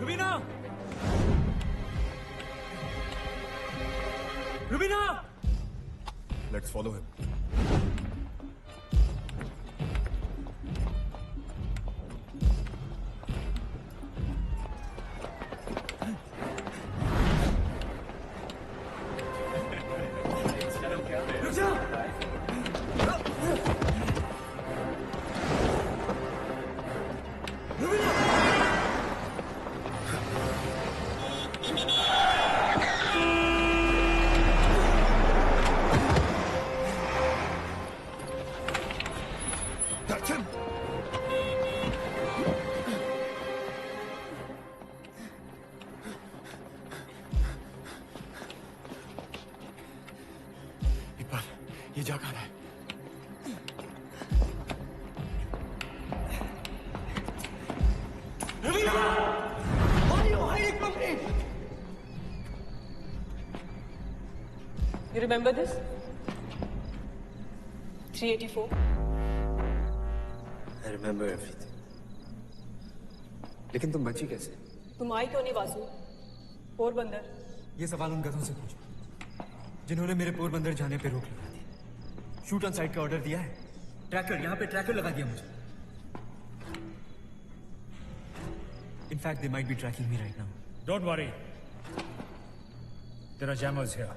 Speaker 5: Rubina! Rubina!
Speaker 9: Let's follow him.
Speaker 19: ये जा कहाँ है?
Speaker 6: You remember this? 384?
Speaker 5: I remember everything. लेकिन तुम बची कैसे?
Speaker 6: तुम आई क्यों नहीं वासु? पोरबंदर।
Speaker 5: ये सवाल उन गधों से पूछो जिन्होंने मेरे पोरबंदर जाने पे रोक लगा दी। शूट ऑन साइट का ऑर्डर दिया है। ट्रैकर, यहाँ पे ट्रैकर लगा दिया मुझे। In fact, they might be tracking me right now.
Speaker 18: Don't worry. There are jammers here.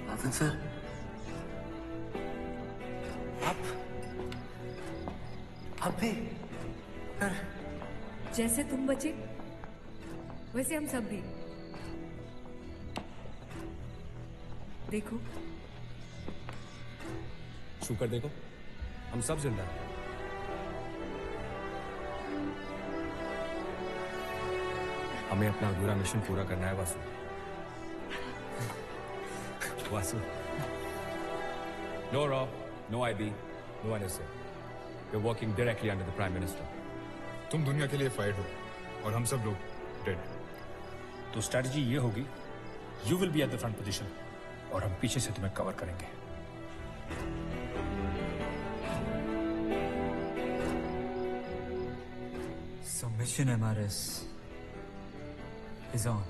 Speaker 5: Nathan sir, आप भी
Speaker 17: जैसे तुम बचे, वैसे हम सब भी। देखो,
Speaker 8: छू कर देखो, हम सब जिंदा हैं। हमें अपना अधूरा मिशन पूरा करना है Vasu. Vasu, no Raw, no IB, no NSA. We're working directly under the Prime Minister.
Speaker 20: तुम दुनिया के लिए फाइट हो और हम सब लोग डेड।
Speaker 18: तो स्ट्रैटेजी ये होगी, you will be at the front position और हम पीछे से तुम्हें कवर करेंगे।
Speaker 5: So mission MRS is on.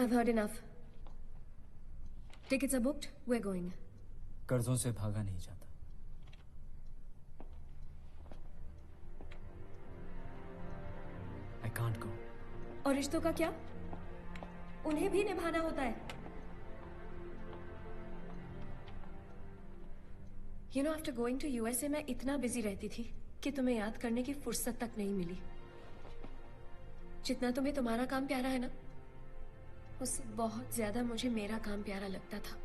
Speaker 2: I've heard enough. Tickets are booked. We're going.
Speaker 1: कर्जों से भागा नहीं जाता. I can't go.
Speaker 2: और रिश्तों का क्या? उन्हें भी निभाना होता है. You know, after going to USA, मैं इतना बिजी रहती थी कि तुम्हें याद करने की फुर्सत तक नहीं मिली. जितना तुम्हें तुम्हारा काम प्यारा है ना, उससे बहुत ज्यादा मुझे मेरा काम प्यारा लगता था.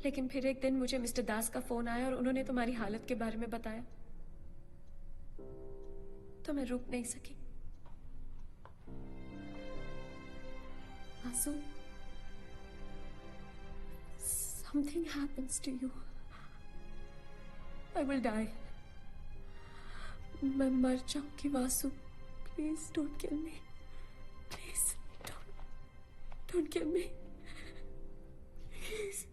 Speaker 2: लेकिन फिर एक दिन मुझे मिस्टर दास का फोन आया और उन्होंने तुम्हारी हालत के बारे में बताया. तो मैं रुक नहीं सकी. आंसू, something happens to you, I will die. मैं मर जाऊंगी Vasu. Please don't kill me. Please don't kill me. Please.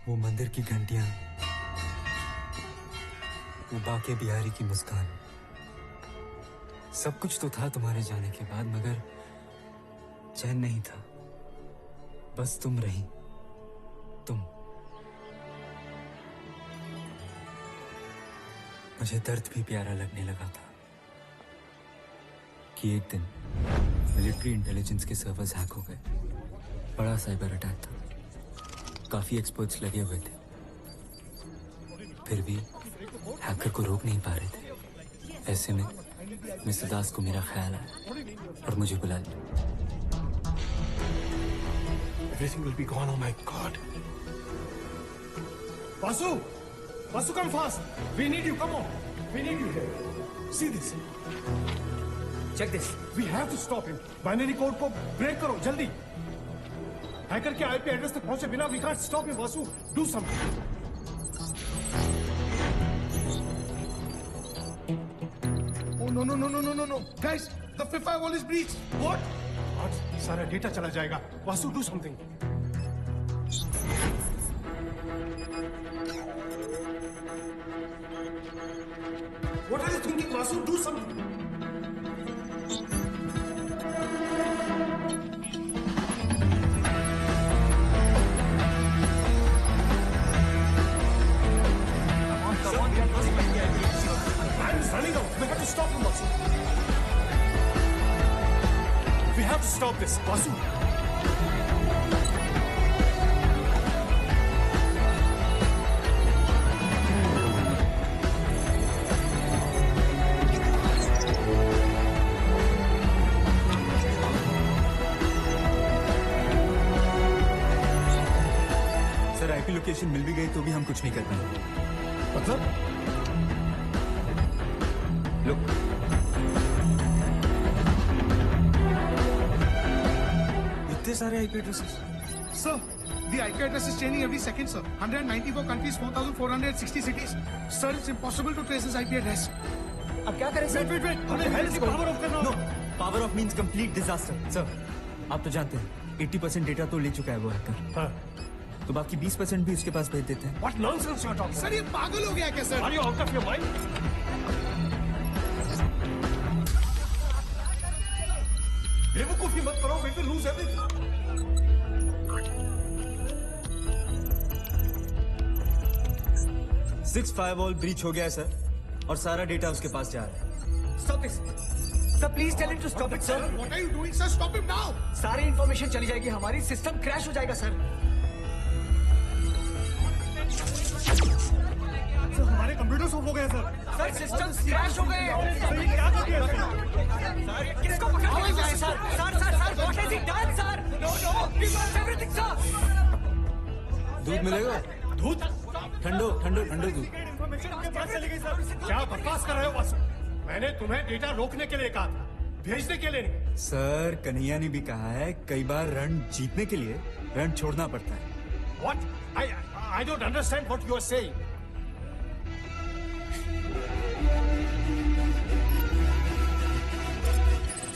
Speaker 5: वो मंदिर की घंटियां, वो बाके बिहारी की मुस्कान, सब कुछ तो था तुम्हारे जाने के बाद, मगर चैन नहीं था. बस तुम रही, तुम. मुझे दर्द भी प्यारा लगने लगा था कि एक दिन मिलिट्री इंटेलिजेंस के सर्वर्स हैक हो गए. बड़ा साइबर अटैक था. काफी एक्सपर्ट्स लगे हुए थे. फिर भी हैकर को रोक नहीं पा रहे थे. ऐसे में मिस्टर दास को मेरा ख्याल आया और मुझे बुला लिया.
Speaker 11: Everything will be gone. Oh my God. Vasu! Vasu, come fast. We need you. Come on. We need you here. See this. Check this. We have to stop him. Binary code को break करो जल्दी. Hacker के IP address तक पहुंचे बिना we can't stop him. Vasu, do something. Oh no. Guys, the fifth firewall is breached. What? सारा data चला जाएगा. Vasu, do something. What are you thinking, Vasu? Do something. Come on. Man is running out. We have to stop him, Vasu. We have to stop this, Vasu.
Speaker 5: Sir, IP location मिल भी गई तो भी हम कुछ नहीं कर पाएंगे.
Speaker 11: मतलब?
Speaker 5: Look.
Speaker 11: इतने सारे IP addresses. Sir, the IP address is changing every second, sir. 194 countries, 4,460 cities. Sir, it's impossible to trace his IP address.
Speaker 1: अब क्या करें सर?
Speaker 11: Wait. हमें हेल्थ को पावर ऑफ करना होगा.
Speaker 1: No, power off means complete disaster. Sir, आप तो जानते हैं 80% डेटा तो ले चुका है वो हैकर.
Speaker 11: हाँ.
Speaker 1: तो बाकी 20% भी उसके पास भेज देते हैं.
Speaker 11: What nonsense you are talking? Sir, ये पागल हो गया क्या sir? Are you out of your mind? बेवकूफी मत करो. We will lose everything.
Speaker 1: Six firewall breach हो गया है सर, और सारा डेटा उसके पास जा रहा है.
Speaker 12: Stop this. Sir, please tell him to stop it, sir.
Speaker 11: What are you doing, sir? Stop him now.
Speaker 12: सारी इंफॉर्मेशन चली जाएगी हमारी. सिस्टम क्रैश हो जाएगा सर.
Speaker 11: सर, हमारे कंप्यूटर्स ऑफ हो गए सर.
Speaker 12: सर, सिस्टम क्रैश हो गए.
Speaker 11: सर, ये क्या कर दिया सर?
Speaker 12: किसको पकड़ के ले जाए sir? Sir, what has he done, sir? No, we lost everything, sir.
Speaker 1: दूध मिलेगा?
Speaker 11: दूध?
Speaker 1: ठंडो दूध.
Speaker 11: क्या बकवास कर रहे हो वासु? मैंने तुम्हें डेटा रोकने के लिए कहा था, भेजने के लिए नहीं.
Speaker 1: सर, कन्हैया ने भी कहा है कई बार रण जीतने के लिए रण छोड़ना पड़ता है.
Speaker 11: What? I don't understand what you are saying.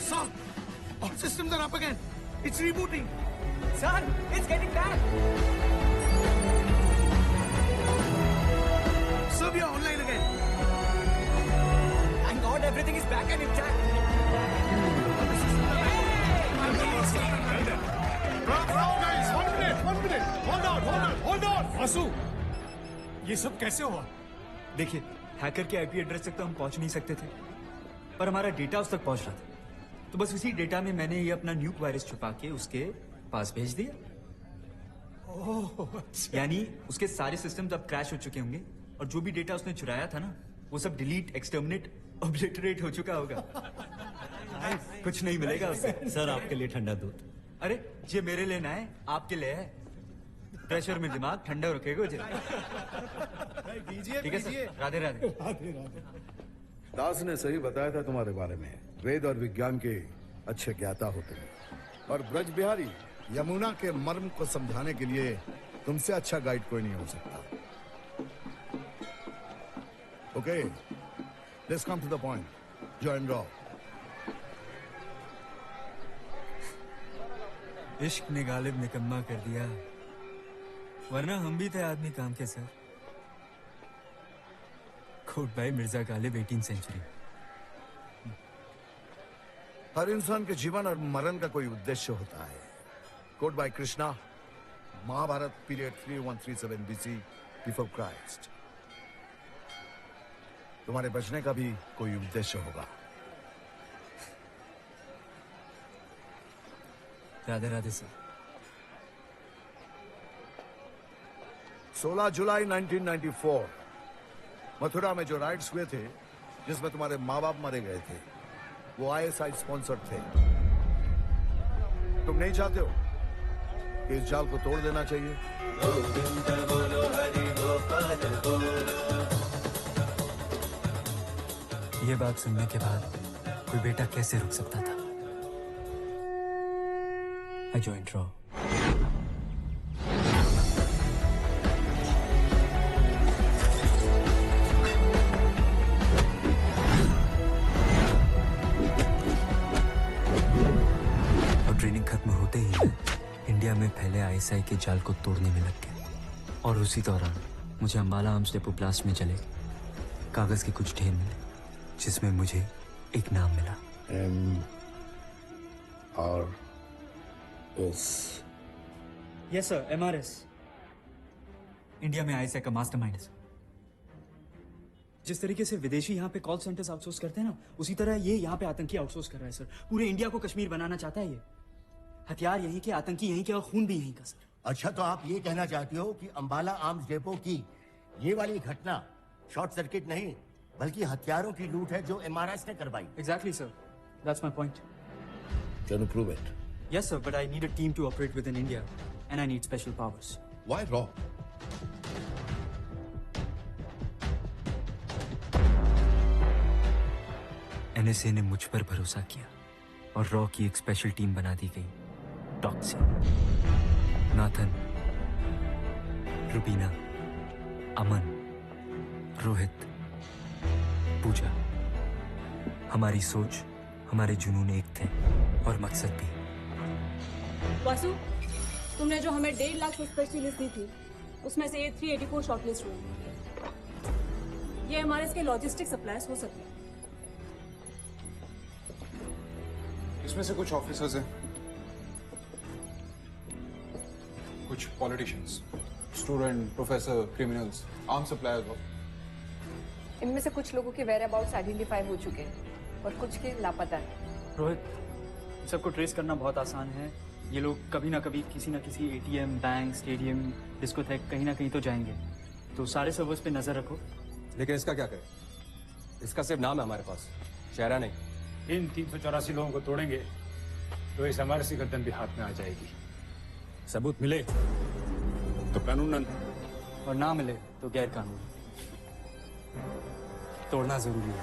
Speaker 11: Sir,
Speaker 9: All systems are up again. It's rebooting.
Speaker 12: Sir, it's getting back.
Speaker 9: Sir, we are online again.
Speaker 12: Thank God everything is back and intact.
Speaker 11: Guys, 1 minute. Hold on. Vasu, ये सब कैसे हुआ?
Speaker 1: देखिए, hacker के IP address तक तो हम पहुंच नहीं सकते थे, पर हमारा डेटा उस तक पहुंच रहा था। तो बस उसी डेटा में मैंने ये अपना न्यूक वायरस छुपा के उसके पास भेज दिया। यानी उसके सारे सिस्टम्स अब क्रैश हो चुके होंगे और जो भी डेटा उसने चुराया था ना, वो सब डिलीट, एक्सटर्मिनेट, ऑब्लिटरेट हो चुका होगा। कुछ नहीं मिलेगा उससे।
Speaker 3: सर, आपके लिए ठंडा दूध।
Speaker 1: अरे, ये मेरे लिए ना है, आपके लिए है। प्रेशर में दिमाग ठंडा रखेगा मुझे। ठीक है सर, राधे राधे।
Speaker 9: दास ने सही बताया था तुम्हारे बारे में। वेद और विज्ञान के अच्छे ज्ञाता होते हैं, और ब्रज बिहारी यमुना के मर्म को समझाने के लिए तुमसे अच्छा गाइड कोई नहीं हो सकता। Okay, let's come to the point. Join रॉ।
Speaker 1: इश्क ने गालिब निकम्मा कर दिया, वरना हम भी थे आदमी काम के सर। कोट भाई मिर्जा गालिब 18th सेंचुरी।
Speaker 9: हर इंसान के जीवन और मरण का कोई उद्देश्य होता है। Quote by Krishna, Mahabharata period 3137 BC before Christ. तुम्हारे बचने का भी कोई उद्देश्य होगा।
Speaker 1: राधे राधे सर।
Speaker 9: 16 जुलाई 1994 मथुरा में जो राइट्स हुए थे, जिसमें तुम्हारे माँ बाप मारे गए थे, वो ISI स्पॉन्सर्ड थे। तुम नहीं चाहते हो कि इस जाल को तोड़ देना चाहिए?
Speaker 5: ये बात सुनने के बाद कोई बेटा कैसे रुक सकता था? I joined Raw. ट्रेनिंग खत्म होते ही मैं इंडिया में फैले ISI के जाल को तोड़ने में लग गया। और उसी दौरान मुझे अंबाला आर्म्स डेपो ब्लास्ट में चले कागज के कुछ ढेर मिले, जिसमें मुझे एक नाम मिला।
Speaker 1: Yes sir, MRS। इंडिया में ISI का मास्टरमाइंड है। जिस तरीके से विदेशी यहाँ पे कॉल सेंटर्स आउटसोर्स करते हैं ना, उसी तरह ये यहाँ पे आतंकी आउटसोर्स कर रहा है सर। पूरे इंडिया को कश्मीर बनाना चाहता है ये। हथियार यहीं के, आतंकी यहीं के, और खून भी यहीं का सर।
Speaker 21: अच्छा, तो आप ये कहना चाहते हो कि अंबाला आर्म्स डेपो की ये वाली घटना शॉर्ट सर्किट नहीं, बल्कि हथियारों की लूट है जो MRS ने करवाई?
Speaker 1: Exactly, sir. That's my point.
Speaker 9: Can you prove it?
Speaker 1: Yes, sir, but I need a team to operate within India, and I need special powers.
Speaker 7: Why Raw?
Speaker 5: NSA ने मुझ पर भरोसा किया और रॉ की एक स्पेशल टीम बना दी गई। टॉक्सी, नाथन, रुबीना, अमन, रोहित, पूजा। हमारी सोच, हमारे जुनून एक थे और मकसद भी।
Speaker 6: वासु, तुमने जो हमें 1.5 लाख सस्पेक्ट लिस्ट दी थी, उसमें से ये 384 शॉर्टलिस्ट हुए। ये MRS के लॉजिस्टिक सप्लायर्स हो सकते हैं।
Speaker 20: इसमें से कुछ ऑफिसर्स हैं, कुछ politicians, student, professor, criminals, arm suppliers.
Speaker 22: इनमें से कुछ लोगों के वेयर अबाउट्स आइडेंटिफाई हो चुके हैं और कुछ के लापता हैं।
Speaker 1: रोहित, सबको ट्रेस करना बहुत आसान है। ये लोग कभी ना कभी किसी ना किसी ATM, बैंक, स्टेडियम, डिस्कोथेक कहीं ना कहीं तो जाएंगे। तो सारे सर्वर्स पे नजर रखो।
Speaker 8: लेकिन इसका क्या करें? इसका सिर्फ नाम है हमारे पास, चेहरा नहीं।
Speaker 18: इन 384 लोगों को तोड़ेंगे तो इस MRS गर्दन भी हाथ में आ जाएगी। सबूत मिले तो कानूनन,
Speaker 1: और ना मिले तो गैर कानूनी। तोड़ना जरूरी है।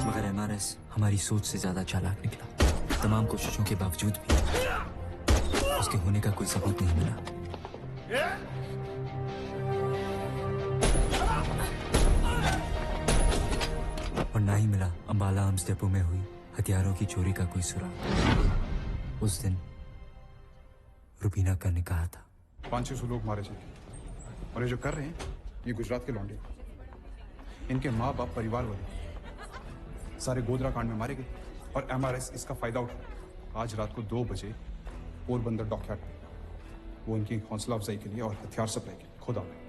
Speaker 5: मगर MRS हमारी सोच से ज्यादा चालाक निकला। तमाम कोशिशों के बावजूद भी उसके होने का कोई सबूत नहीं मिला। अंबाला आर्म्स डिपो में हुई हथियारों की चोरी का कोई सुराग। उस दिन रुबीना का निकाह था।
Speaker 20: 500 लोग मारे जाएंगे और ये जो कर रहे हैं ये गुजरात के लौंडे, इनके माँ बाप परिवार वाले सारे गोधरा कांड में मारे गए और MRS इसका फायदा उठा। आज रात को 2 बजे पोरबंदर डॉकयार्ड में वो इनकी हौसला अफजाई के लिए और हथियार सप्लाई के लिए खुद आ गए।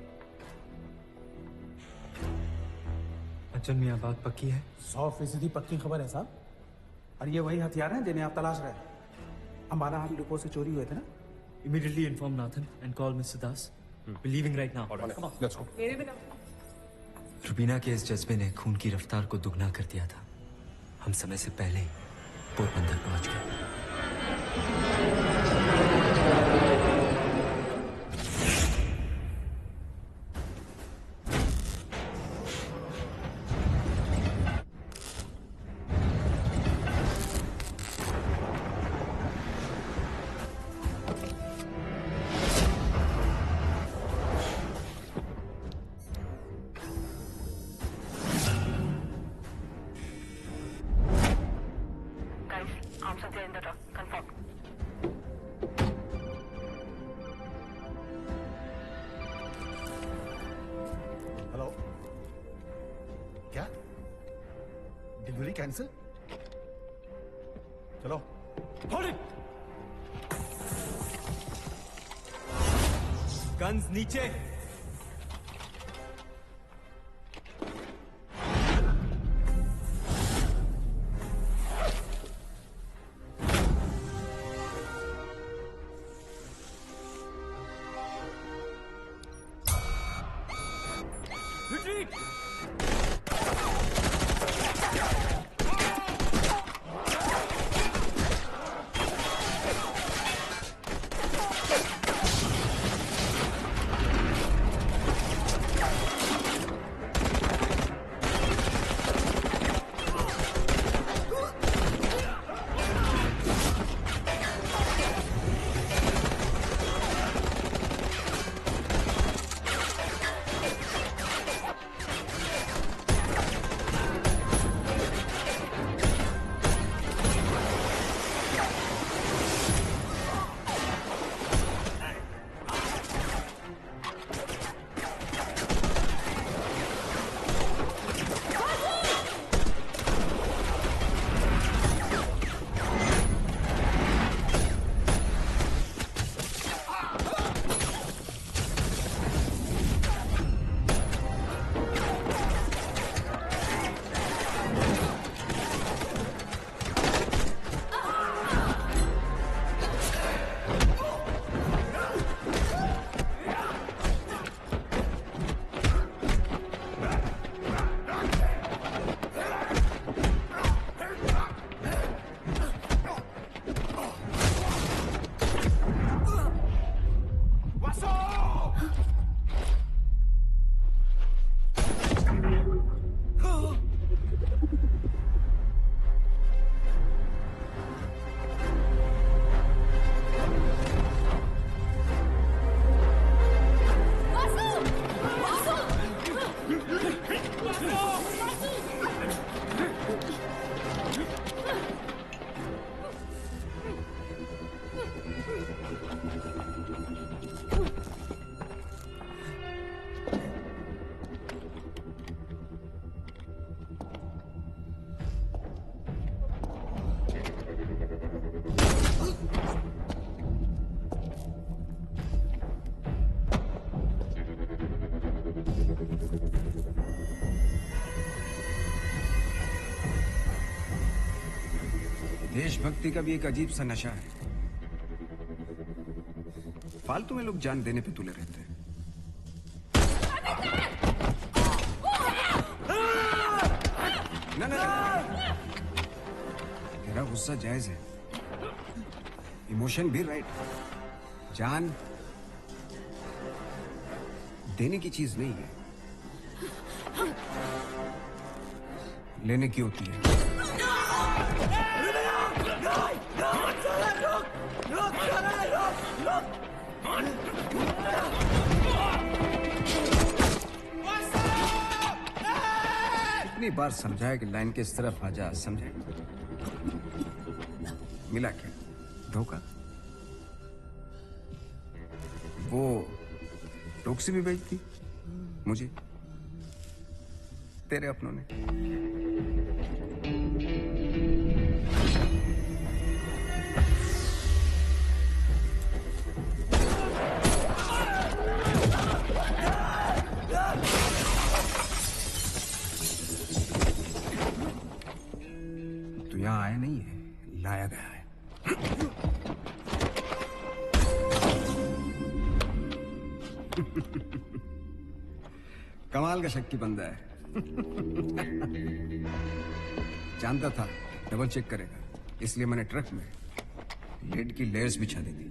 Speaker 5: अचल मियाँ बात पक्की है?
Speaker 11: 100% पक्की खबर है साहब। और ये वही हथियार हैं जिन्हें आप तलाश रहे हैं। अंबाला आर्म्स डिपो से चोरी हुए थे ना।
Speaker 1: Immediately inform Nathan and call Mr. Das. We're leaving right now.
Speaker 20: Come on, let's go.
Speaker 6: मेरे बिना
Speaker 5: रुबीना के इस जज्बे ने खून की रफ्तार को दुगना कर दिया था। हम समय से पहले ही पोरबंदर पहुंच गए।
Speaker 9: हेलो, क्या डिलीवरी कैंसिल? चलो
Speaker 1: गन्स नीचे।
Speaker 10: देशभक्ति का भी एक अजीब सा नशा है। फालतू में लोग जान देने पे तुले रहते हैं। ना ना तेरा गुस्सा जायज है, इमोशन भी राइट। जान देने की चीज नहीं है, लेने की होती है। कितनी बार समझाया कि लाइन के इस तरफ आ जा, समझे? मिला क्या? धोखा। वो टॉक्सी भी बेचती मुझे तेरे अपनों ने। तू यहां आया नहीं है, लाया गया है। कमाल का शक्की बंदा है। जानता था डबल चेक करेगा, इसलिए मैंने ट्रक में लेड की लेयर्स बिछा दी थी।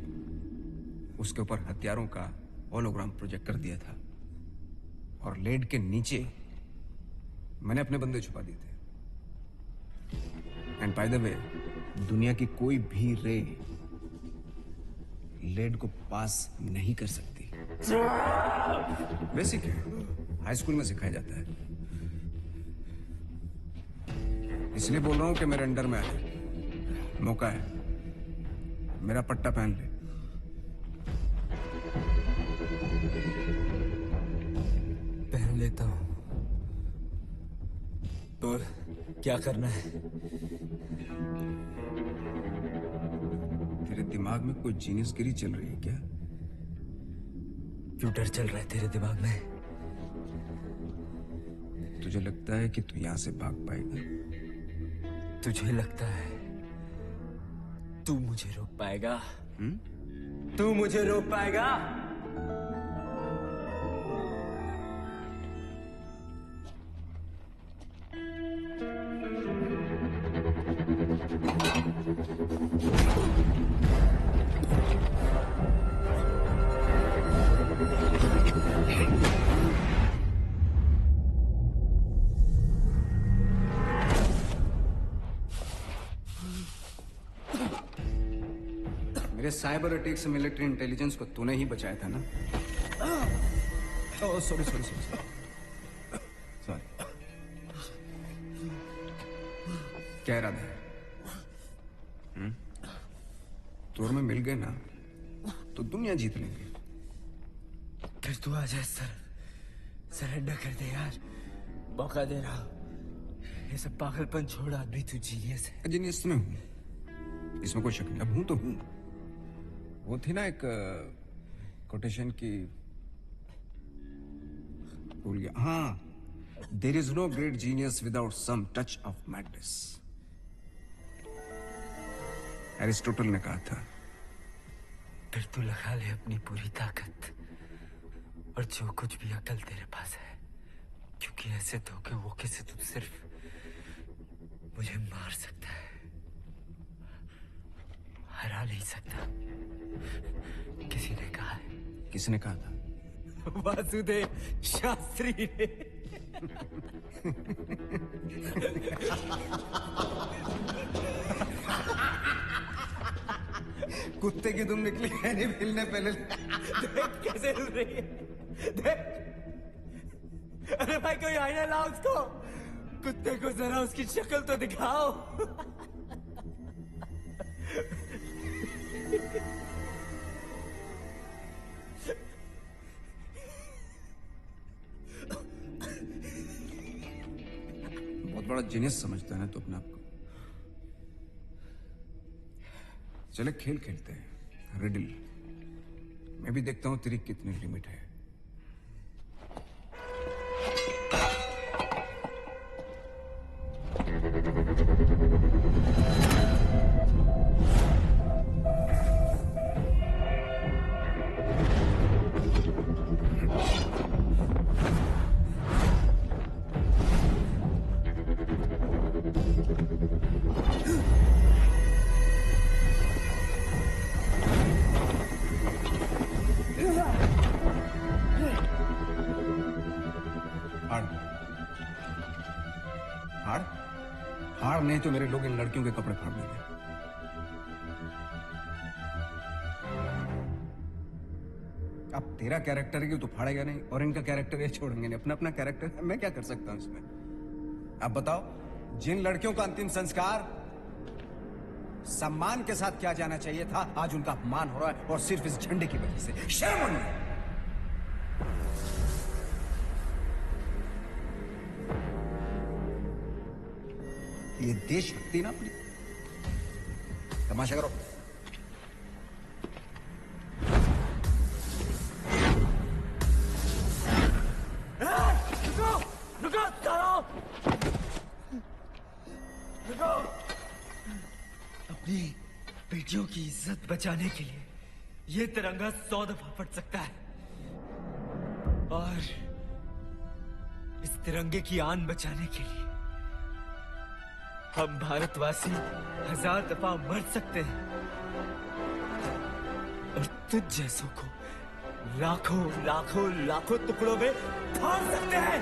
Speaker 10: उसके ऊपर हथियारों का होलोग्राम प्रोजेक्ट कर दिया था और लेड के नीचे मैंने अपने बंदे छुपा दिए थे। एंड बाय द वे, दुनिया की कोई भी रे लेड को पास नहीं कर सकती। बेसिक है, हाई स्कूल में सिखाया जाता है। इसलिए बोल रहा हूं कि मेरे अंडर में आ, मौका है, मेरा पट्टा पहन ले।
Speaker 5: पहन लेता हूं। तो क्या करना है?
Speaker 10: तेरे दिमाग में कोई जीनियसगिरी चल रही है क्या?
Speaker 5: क्यों डर चल रहा है तेरे दिमाग में?
Speaker 10: तुझे लगता है कि तू यहां से भाग पाएगा?
Speaker 5: तुझे लगता है तू मुझे रोक पाएगा? तू मुझे रोक पाएगा?
Speaker 10: मेरे साइबर अटैक से मिलिट्री इंटेलिजेंस को तूने ही बचाया था ना? Sorry sorry sorry sorry. क्या इरादा है? तोर में मिल गए ना तो दुनिया जीत लेंगे।
Speaker 5: फिर तू आ जाए सर, सरेंडर कर दे यार, मौका दे रहा। ये सब पागलपन छोड़, आदमी तू जीनियस है।
Speaker 10: जीनियस में हूं, इसमें कोई शक नहीं। अब हूं तो हूं। वो थी ना एक कोटेशन की, भूल गया। हाँ, there is no great genius without some touch of madness, Aristotle ने कहा था।
Speaker 5: फिर तू लगा ले अपनी पूरी ताकत और जो कुछ भी अकल तेरे पास है, क्योंकि ऐसे धोखे वोखे से तू सिर्फ मुझे मार सकता है, हरा नहीं सकता। किसी ने कहा है।
Speaker 10: किसने कहा था?
Speaker 5: वासुदेव शास्त्री ने।
Speaker 10: कुत्ते की दुम निकली है नहीं मिलने पहले।
Speaker 5: देख कैसे हिल रही है, देख। अरे भाई कोई आईना लाओ उसको, कुत्ते को जरा उसकी शक्ल तो दिखाओ।
Speaker 10: बहुत बड़ा जीनियस समझता है ना तू अपने आप को। चले खेल खेलते हैं, रिडल। मैं भी देखता हूं तेरी कितनी लिमिट है। हार नहीं तो मेरे लोग इन लड़कियों के कपड़े फाड़ देंगे। अब तेरा कैरेक्टर है कि तू फाड़ेगा नहीं और इनका कैरेक्टर ये छोड़ेंगे नहीं। अपना अपना कैरेक्टर है, मैं क्या कर सकता हूं इसमें? अब बताओ, जिन लड़कियों का अंतिम संस्कार सम्मान के साथ किया जाना चाहिए था, आज उनका अपमान हो रहा है, और सिर्फ इस झंडे की वजह से। शर्म ऑन यू। ये देशभक्ति ना अपनी। तमाशा करो।
Speaker 13: रुको सालो! रुको!
Speaker 5: अपनी बेटियों की इज्जत बचाने के लिए ये तिरंगा 100 दफा फट सकता है, और इस तिरंगे की आन बचाने के लिए हम भारतवासी 1000 दफा मर सकते हैं, और तुझ जैसों को लाखों लाखों लाखों टुकड़ों में फाड़ सकते हैं।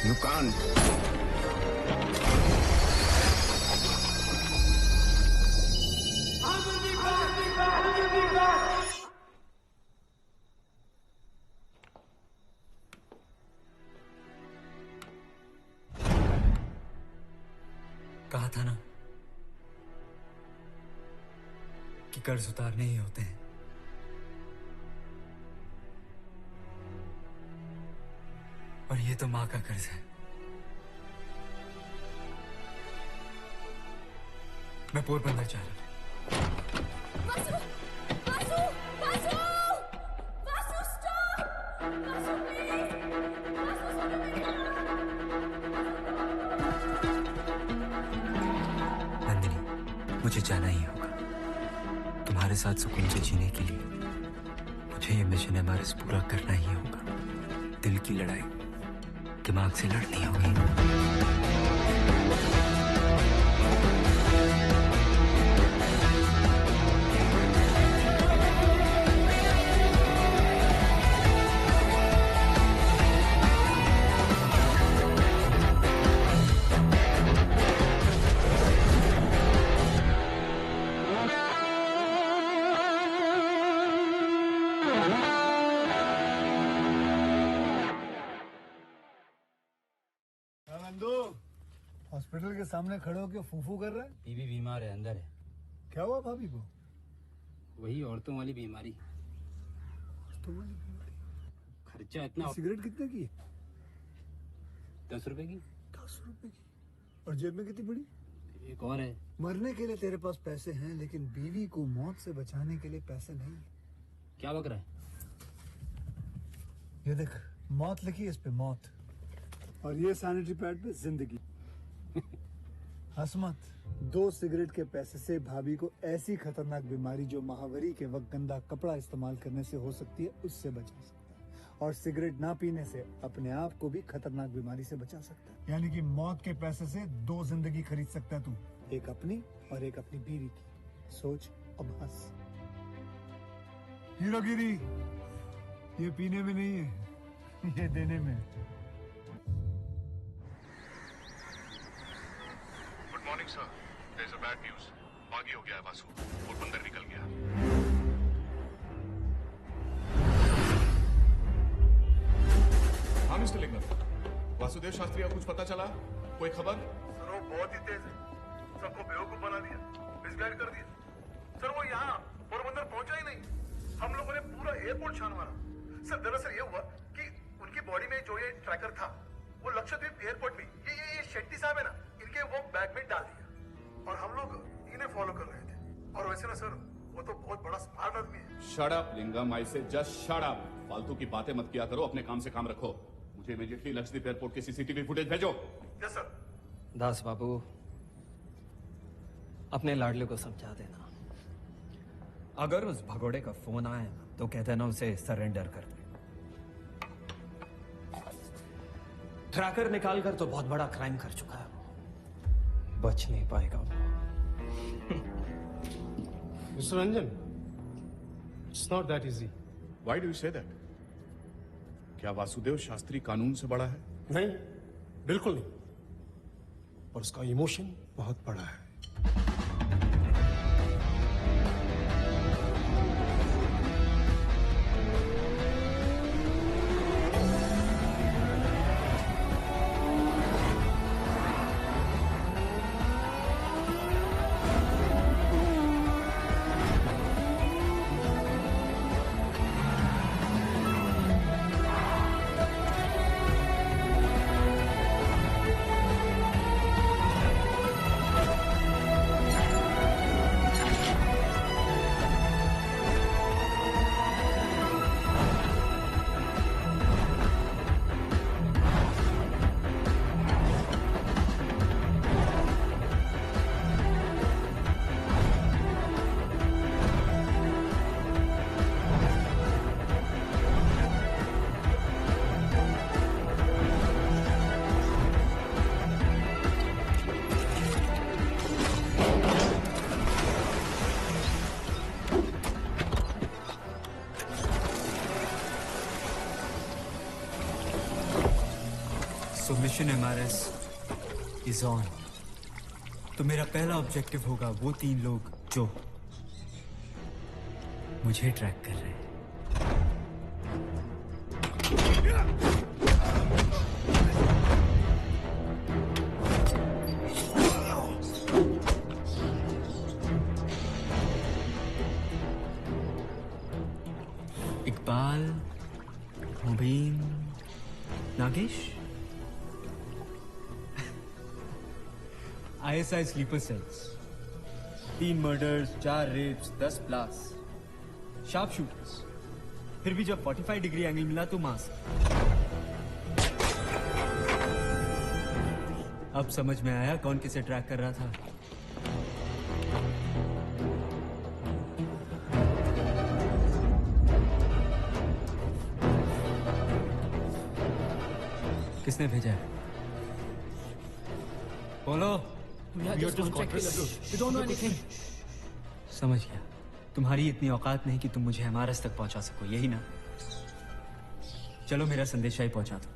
Speaker 10: You can't.
Speaker 5: कहा था ना कि कर्ज उतारने ही होते हैं। और ये तो मां का कर्ज है। मैं पोरबंदर जा रहा हूं।
Speaker 2: वासु! वासु! वासु! वासु, stop! वासु, please! वासु, सुनो मेरी बात।
Speaker 5: नंदिनी, मुझे जाना ही होगा। तुम्हारे साथ सुकून से जीने के लिए मुझे ये मिशन एमआरएस पूरा करना ही होगा। दिल की लड़ाई दिमाग से लड़नी होगी।
Speaker 11: हॉस्पिटल के सामने खड़े होकर फूफू कर रहे हैं।
Speaker 4: बीबी बीमार है, अंदर है।
Speaker 11: क्या हुआ भाभी को?
Speaker 4: वही औरतों वाली बीमारी। खर्चा इतना।
Speaker 11: सिगरेट कितने की?
Speaker 4: 10 रुपए की।
Speaker 11: 10 रुपए की। और जेब में कितनी पड़ी?
Speaker 4: एक और है।
Speaker 11: मरने के लिए तेरे पास पैसे हैं, लेकिन बीवी को मौत से बचाने के लिए पैसे नहीं है।
Speaker 4: क्या बक रहा है?
Speaker 11: ये देख, मौत लिखी है इस पे, मौत। और ये सैनिटरी पैड पे जिंदगी। हंस मत। 2 सिगरेट के पैसे से भाभी को ऐसी खतरनाक बीमारी जो महावरी के वक्त गंदा कपड़ा इस्तेमाल करने से हो सकती है, उससे बचा सकता है। और सिगरेट ना पीने से अपने आप को भी खतरनाक बीमारी से बचा सकता है। यानी कि मौत के पैसे से 2 जिंदगी खरीद सकता है तू, एक अपनी और एक अपनी बीवी की। सोच, अब हंस। हीरोगिरी ये पीने में नहीं है, ये देने में है।
Speaker 7: Good morning sir, there is a bad news. बागी हो गया है वासु, पोरबंदर निकल गया। हाँ मिस्टर लिंगम, वासुदेव शास्त्री का कुछ पता चला? कोई खबर?
Speaker 19: सर वो बहुत ही तेज है, सबको बेवकूफ बना दिया, मिसगाइड कर दिया। सर वो यहाँ पोरबंदर पहुंचा ही नहीं। हम लोगों ने पूरा एयरपोर्ट छान मारा। सर दरअसल ये हुआ कि उनकी बॉडी में जो ये ट्रैकर था वो लक्षद्वीप एयरपोर्ट में ये शेट्टी साहब है ना, इनके वो बैग में डाल दिया और हम लोग इन्हें फॉलो कर रहे थे। और वैसे ना सर वो तो बहुत बड़ा स्मार्ट आदमी है।
Speaker 7: शट अप लिंगम, आई से जस्ट शट अप। फालतू की बातें मत किया करो, अपने काम से काम रखो। मुझे इमीडिएटली लक्षद्वीप एयरपोर्ट के सीसीटीवी फुटेज भेजो।
Speaker 19: Yes sir.
Speaker 8: दास बाबू, अपने लाडले को समझा देना, अगर उस भगोड़े का फोन आए तो कह देना उसे सरेंडर कर दे। ट्रैकर निकालकर तो बहुत बड़ा क्राइम कर चुका है वो, बच नहीं पाएगा वो।
Speaker 11: Mister Ranjan, it's not that easy.
Speaker 7: Why do you say that? क्या वासुदेव शास्त्री कानून से बड़ा है?
Speaker 11: नहीं, बिल्कुल नहीं, और उसका इमोशन बहुत बड़ा है।
Speaker 5: Mission MRS is on. तो मेरा पहला ऑब्जेक्टिव होगा वो 3 लोग जो मुझे ट्रैक कर रहे हैं। Iqbal, Mubeen, Nagesh, ISI sleeper cells, 3 murders, 4 rapes, 10 blast, sharp shooters. फिर भी जब 45 डिग्री एंगल मिला तो मास्क। अब समझ में आया कौन किसे ट्रैक कर रहा था। किसने भेजा है? बोलो। समझ गया। तुम्हारी इतनी औकात नहीं कि तुम मुझे MRS तक पहुंचा सको, यही ना? चलो मेरा संदेशा ही पहुंचा दो।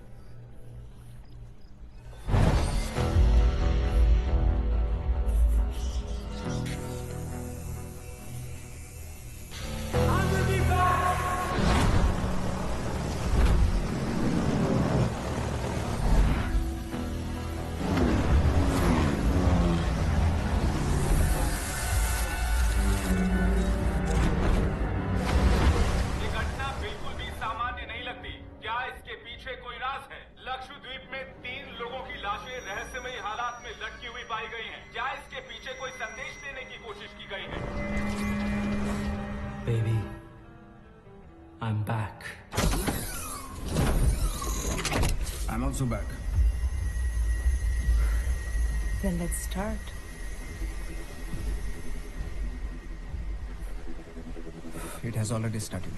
Speaker 22: Then let's start.
Speaker 10: It has already started.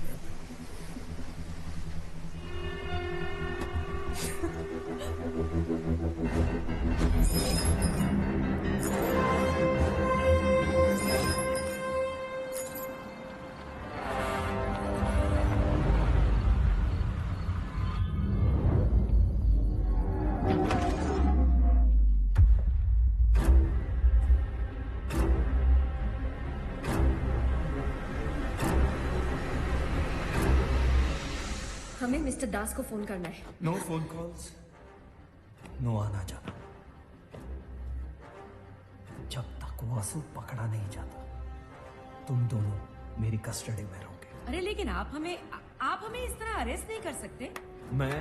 Speaker 2: हमें मिस्टर दास को फोन करना है।
Speaker 8: नो फोन कॉल्स, नो आना जाना। जब तक वासु पकड़ा नहीं जाता तुम दोनों मेरी कस्टडी में रहोगे।
Speaker 17: अरे लेकिन आप हमें इस तरह अरेस्ट नहीं कर सकते।
Speaker 8: मैं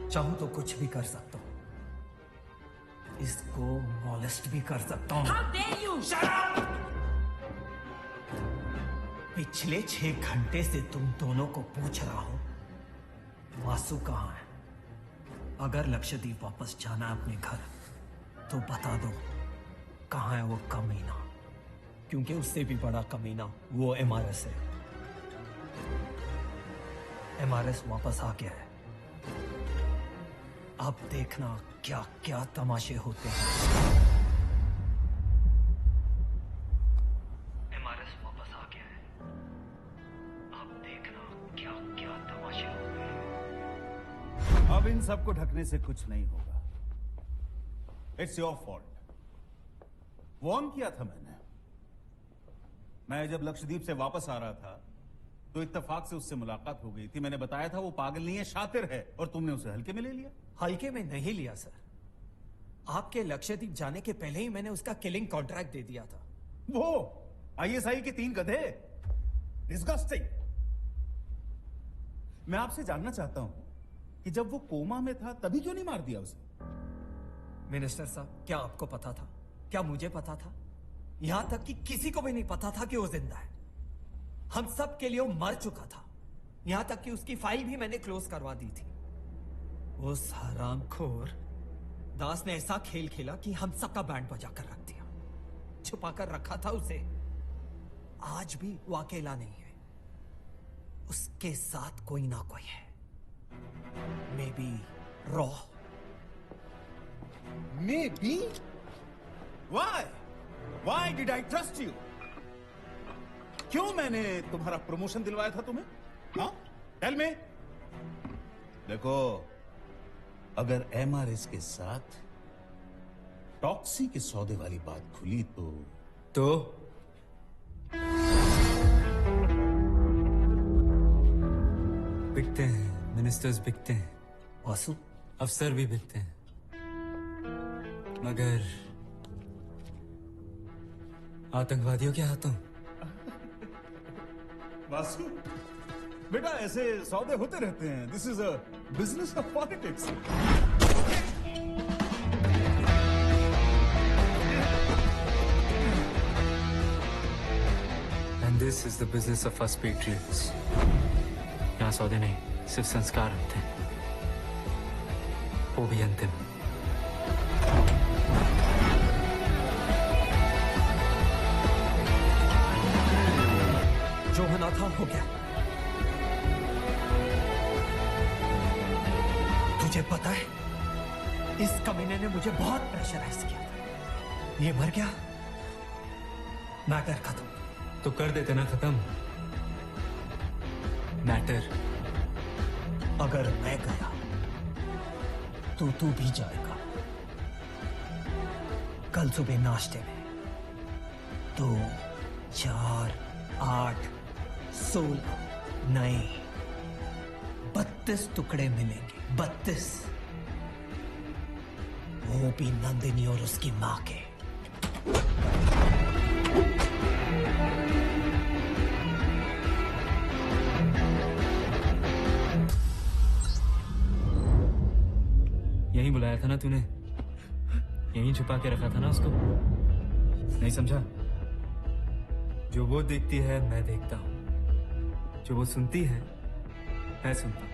Speaker 8: चाहूं तो कुछ भी कर सकता हूं। इसको मॉलेस्ट भी कर सकता हूं।
Speaker 17: How dare you?
Speaker 8: Shut up! पिछले 6 घंटे से तुम दोनों को पूछ रहा हूं।
Speaker 15: वासु कहाँ है? अगर लक्षद्वीप वापस जाना है अपने घर तो बता दो कहाँ है वो कमीना, क्योंकि उससे भी बड़ा कमीना वो एमआरएस है। एमआरएस वापस आ गया है। अब देखना क्या क्या तमाशे होते हैं। एमआरएस वापस आ गया है। अब देखना क्या क्या तमाशे होते हैं।
Speaker 16: अब इन सबको ढकने से कुछ नहीं होगा। It's your fault. वार्न किया था मैं जब लक्षद्वीप से वापस आ रहा था तो इत्तेफाक से उससे मुलाकात हो गई थी। मैंने बताया था वो पागल नहीं है, शातिर है, और तुमने उसे हल्के में ले लिया।
Speaker 15: हल्के में नहीं लिया सर। आपके लक्षद्वीप जाने के पहले ही मैंने उसका किलिंग कॉन्ट्रैक्ट दे दिया था।
Speaker 16: वो आईएसआई के 3 गधे। डिस्गस्टिंग। मैं आपसे जानना चाहता हूं कि जब वो कोमा में था तभी क्यों नहीं मार दिया उसे?
Speaker 15: मिनिस्टर साहब, क्या आपको पता था? क्या मुझे पता था? यहां तक कि किसी को भी नहीं पता था कि वो जिंदा है। हम सब के लिए वो मर चुका था। यहां तक कि उसकी फाइल भी मैंने क्लोज करवा दी थी। उस हरामखोर दास ने ऐसा खेल खेला कि हम सबका बैंड बजा कर रख दिया। छुपा कर रखा था उसे। आज भी वो अकेला नहीं है, उसके साथ कोई ना कोई है। May be raw.
Speaker 16: May be? Why did I trust you? क्यों मैंने तुम्हारा प्रमोशन दिलवाया था तुम्हें? हाँ? Tell me. देखो, अगर एमआरएस के साथ टॉक्सी के सौदे वाली बात खुली तो
Speaker 5: बिकते हैं, मिनिस्टर्स बिकते हैं,
Speaker 15: वासु
Speaker 5: अफसर भी बिकते हैं, मगर आतंकवादियों के हाथों।
Speaker 16: वासु, बेटा ऐसे सौदे होते रहते हैं। This is a business of politics.
Speaker 5: And this is the business of us patriots. यहाँ सौदे नहीं, सिर्फ संस्कार होते हैं, वो भी अंतिम।
Speaker 15: जो होना था हो गया। तुझे पता है, इस कमीने ने मुझे बहुत प्रेशराइज किया था। ये मर गया, मैटर खत्म।
Speaker 5: तो कर देते ना खत्म मैटर।
Speaker 15: अगर मैं गया तो तू भी जाएगा। कल सुबह नाश्ते में 2, 4, 8, 16 नहीं 32 टुकड़े मिलेंगे। 32। वो भी नंदिनी और उसकी मां के।
Speaker 5: यहीं बुलाया था ना तूने? यहीं छुपा के रखा था ना उसको? नहीं समझा? जो वो देखती है मैं देखता हूं, जो वो सुनती है मैं सुनता हूं।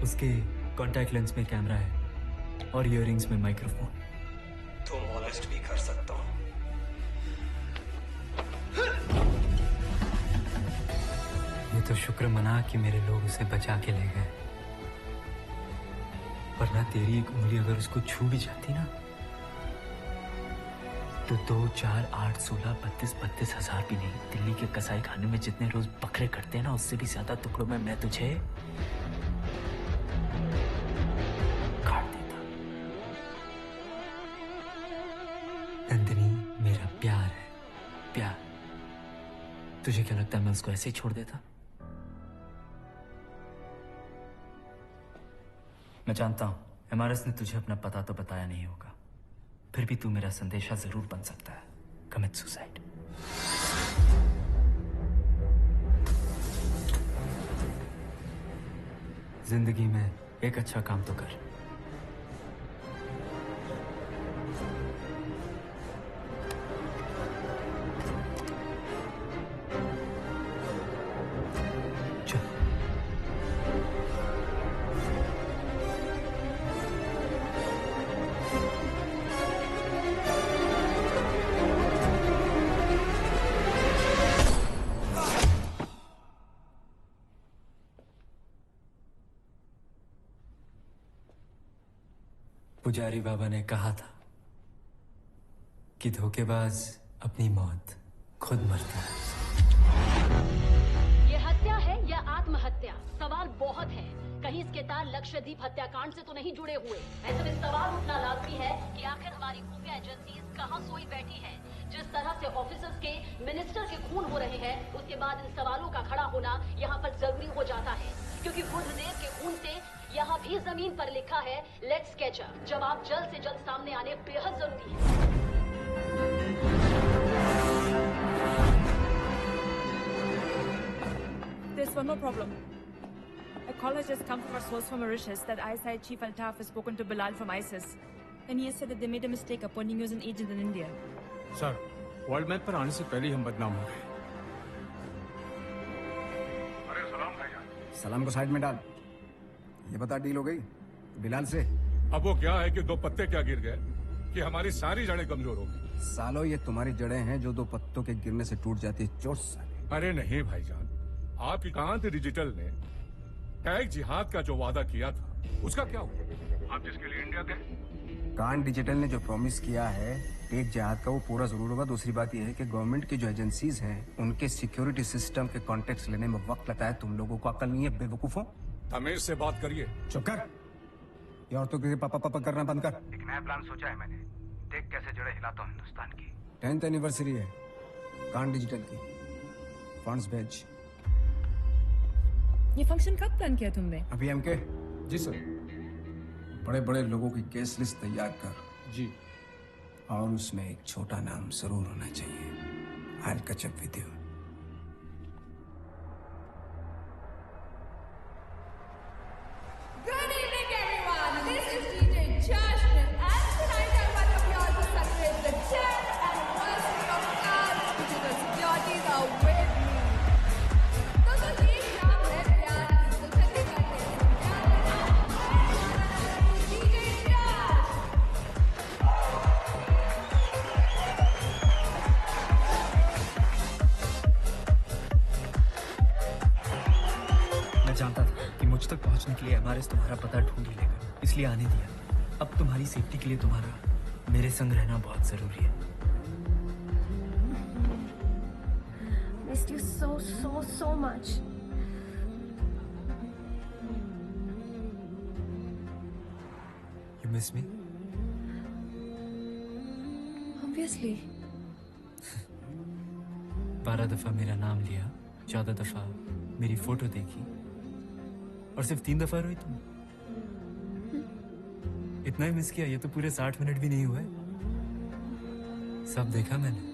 Speaker 5: उसके कॉन्टैक्ट लेंस में कैमरा है और इयररिंग्स में माइक्रोफोन।
Speaker 15: तो मॉलेस्ट भी कर सकता हूं।
Speaker 5: ये तो शुक्र मना कि मेरे लोग उसे बचा के ले गए, वरना तेरी एक उंगली अगर उसको छू भी जाती ना तो 2, 4, 8, 16, 32 हजार भी नहीं। दिल्ली के कसाई खाने में जितने रोज बकरे कटते हैं ना, उससे भी ज्यादा टुकड़ों में मैं तुझे काट देता। नंदिनी मेरा प्यार है, प्यार। तुझे क्या लगता है मैं उसको ऐसे ही छोड़ देता? मैं जानता हूं एमआरएस ने तुझे अपना पता तो बताया नहीं होगा, फिर भी तू मेरा संदेशा जरूर बन सकता है। Commit suicide. जिंदगी में एक अच्छा काम तो कर। चल। पुजारी बाबा ने कहा था कि धोखेबाज अपनी मौत खुद मरता है।
Speaker 12: ये हत्या है या आत्महत्या, सवाल बहुत है। कहीं इसके तार लक्षद्वीप हत्याकांड से तो नहीं जुड़े हुए। ऐसे में सवाल उठना लाजमी है कि आखिर हमारी खुफिया एजेंसीज कहां सोई बैठी हैं। जिस तरह से ऑफिसर्स के, मिनिस्टर के खून हो रहे हैं, उसके बाद इन सवालों का खड़ा होना यहाँ पर जरूरी हो जाता है, क्योंकि बुद्धदेव के खून से यहाँ भी जमीन पर लिखा है लेट्स कैच अप। जवाब जल्द से जल्द सामने आने बेहद जरूरी है।
Speaker 14: There's one more problem. A call has just come from our source from Mauritius that ISI Chief Altaf has spoken to Bilal from ISIS. And he has said that they made a mistake appointing you as an agent in India.
Speaker 18: Sir, world map पर आने से पहले ही हम बदनाम हो गए।
Speaker 10: सलाम को साइड में डाल। ये बता डील हो गई बिलाल से?
Speaker 18: अब वो क्या है कि दो पत्ते क्या गिर गए कि हमारी सारी जड़ें कमजोर हो गई।
Speaker 10: सालो ये तुम्हारी जड़ें हैं जो दो पत्तों के गिरने से टूट जाती है। चोट साले।
Speaker 18: अरे नहीं भाईजान, आपकी कांत डिजिटल ने टैग जिहाद का जो वादा किया था उसका क्या हुआ? आप जिसके लिए इंडिया गए,
Speaker 10: कान डिजिटल ने जो प्रॉमिस किया है टेक जिहाद का, वो पूरा जरूर होगा। दूसरी बात यह है कि गवर्नमेंट की जो एजेंसीज हैं उनके सिक्योरिटी सिस्टम के कॉन्टेक्ट लेने में वक्त लगता है। तुम लोगों को अकल नहीं है बेवकूफों।
Speaker 18: तमीज से बात करिए।
Speaker 10: चुप कर। ये औरतों के पापा पापा करना बंद कर।
Speaker 23: एक नया प्लान सोचा है मैंने, देख कैसे जड़ें हिलाता हूँ हिंदुस्तान की।
Speaker 10: 10th एनिवर्सरी है कान डिजिटल की। फंड्स भेज।
Speaker 14: ये फंक्शन कब प्लान किया तुमने?
Speaker 10: अभी एमके।
Speaker 18: जी सर।
Speaker 10: बड़े बड़े लोगों की केस लिस्ट तैयार कर।
Speaker 18: जी।
Speaker 10: और उसमें एक छोटा नाम जरूर होना चाहिए। I'll catch up with you.
Speaker 2: Good evening, everyone. This is DJ Jashmin, and tonight I welcome you all to celebrate the 10th anniversary of Cards Digital Securities are with me. दोस्तों, ये शाम है प्यार की, तो जल्दी करते हैं DJ Jash.
Speaker 5: मैं जानता था कि मुझ तक पहुंचने के लिए एमआरएस तुम्हारा पता ढूंढ ही लेगा, इसलिए आने दिया। अब तुम्हारी सेफ्टी के लिए तुम्हारा मेरे संग रहना बहुत जरूरी है।
Speaker 2: Missed you so much.
Speaker 5: You miss me?
Speaker 2: Obviously.
Speaker 5: 12 दफा मेरा नाम लिया, 14 दफा मेरी फोटो देखी, और सिर्फ 3 दफा रोई तुम। इतना ही मिस किया, ये तो पूरे 60 मिनट भी नहीं हुए। सब देखा मैंने।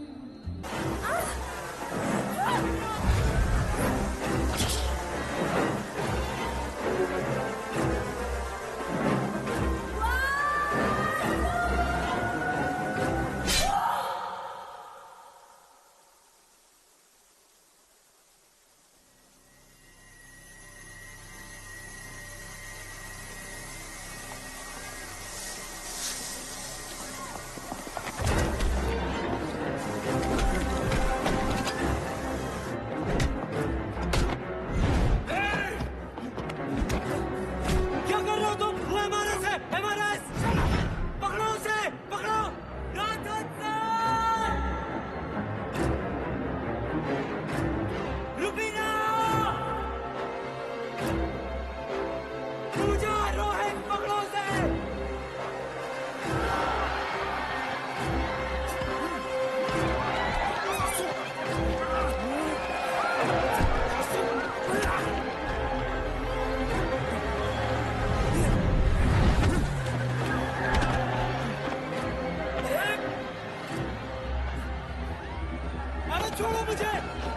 Speaker 15: छोड़ो मुझे,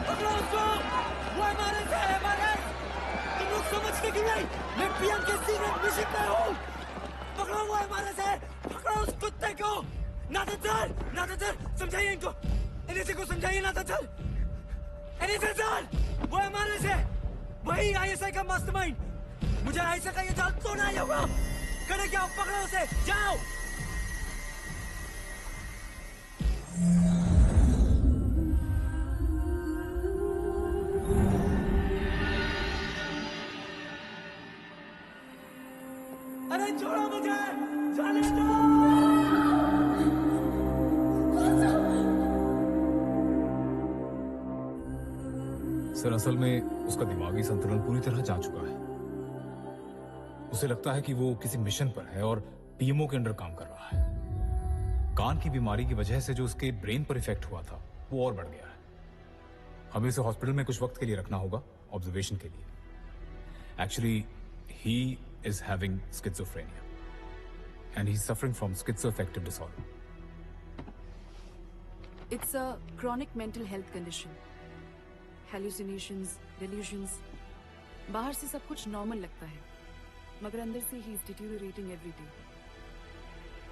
Speaker 15: पकड़ो उसको। वो हमारे से है, हमारे। तुम लोग समझते क्यों नहीं? मैं पीएम के सीक्रेट मिशन पे हूँ। पकड़ो वो हमारे से, पकड़ो उस कुत्ते को। नाथन सर, समझाइए इनको। एनएसए को समझाइए नाथन सर। एनएसए सर, वो हमारे से, वही आईएसआई का मास्टरमाइंड। मुझे आईएसआई का ये जाल तोड़ना ही होगा। खड़े क्या, पकड़ो उसे, जाओ। अरे छोड़ो
Speaker 11: मुझे जाने दो।
Speaker 18: सर असल में उसका दिमागी संतुलन पूरी तरह जा चुका है। उसे लगता है कि वो किसी मिशन पर है और पीएमओ के अंडर काम कर रहा है। कान की बीमारी की वजह से जो उसके ब्रेन पर इफेक्ट हुआ था वो और बढ़ गया है। हमें इसे हॉस्पिटल में कुछ वक्त के लिए रखना होगा ऑब्जर्वेशन के लिए। Actually he is having schizophrenia and he is suffering from schizoaffective disorder.
Speaker 3: It's a chronic mental health condition. Hallucinations, delusions. बाहर से सब कुछ नॉर्मल लगता है, मगर अंदर से ही is deteriorating every day.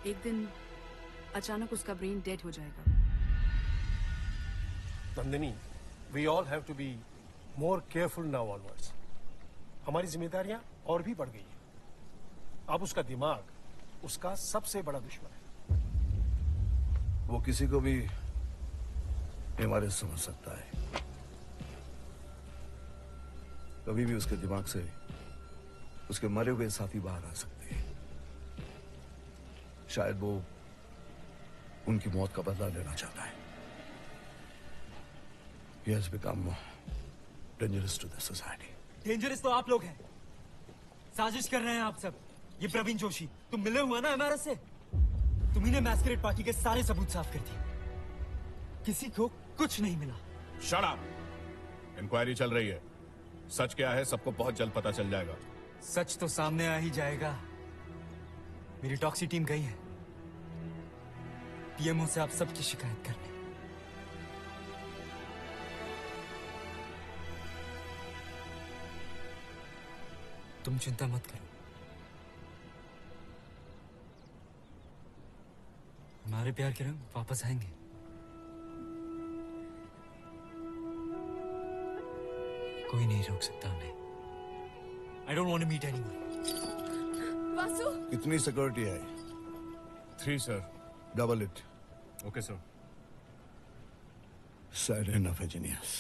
Speaker 3: एक दिन अचानक उसका ब्रेन डेड हो जाएगा।
Speaker 11: Nandini, we all have to be more careful now onwards. हमारी जिम्मेदारियां और भी बढ़ गई हैं। अब उसका दिमाग उसका सबसे बड़ा दुश्मन है।
Speaker 9: वो किसी को भी बीमारी समझ सकता है। कभी भी उसके दिमाग से उसके मरे हुए साथी बाहर आ सकते हैं। शायद वो उनकी मौत का बदला लेना चाहता है। He has become dangerous to the society.
Speaker 15: Dangerous तो आप लोग हैं। साजिश कर रहे हैं आप सब। ये प्रवीण जोशी, तुम मिले हुआ ना एमआरएस से? तुम्ही ने मैस्करेड पार्टी के सारे सबूत साफ कर दिए। किसी को कुछ नहीं मिला।
Speaker 7: Shut up! इंक्वायरी चल रही है। सच क्या है सबको बहुत जल्द पता चल जाएगा।
Speaker 15: सच तो सामने आ ही जाएगा। मेरी टॉक्सी टीम गई है पीएमओ से आप सबकी शिकायत करने। तुम चिंता मत करो, हमारे प्यार के रंग वापस आएंगे। कोई नहीं रोक सकता हमें। I don't want to meet anyone.
Speaker 2: Vasu,
Speaker 9: कितनी सिक्योरिटी है?
Speaker 7: 3 sir.
Speaker 9: Double it.
Speaker 7: Okay sir.
Speaker 9: Sad enough, engineers.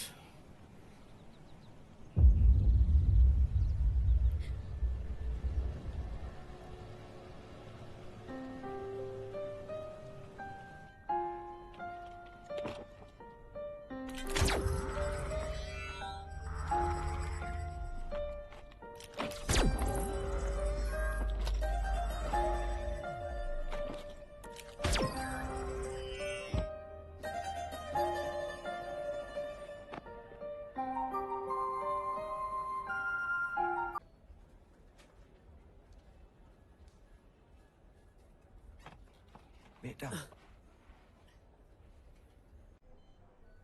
Speaker 15: बेटा,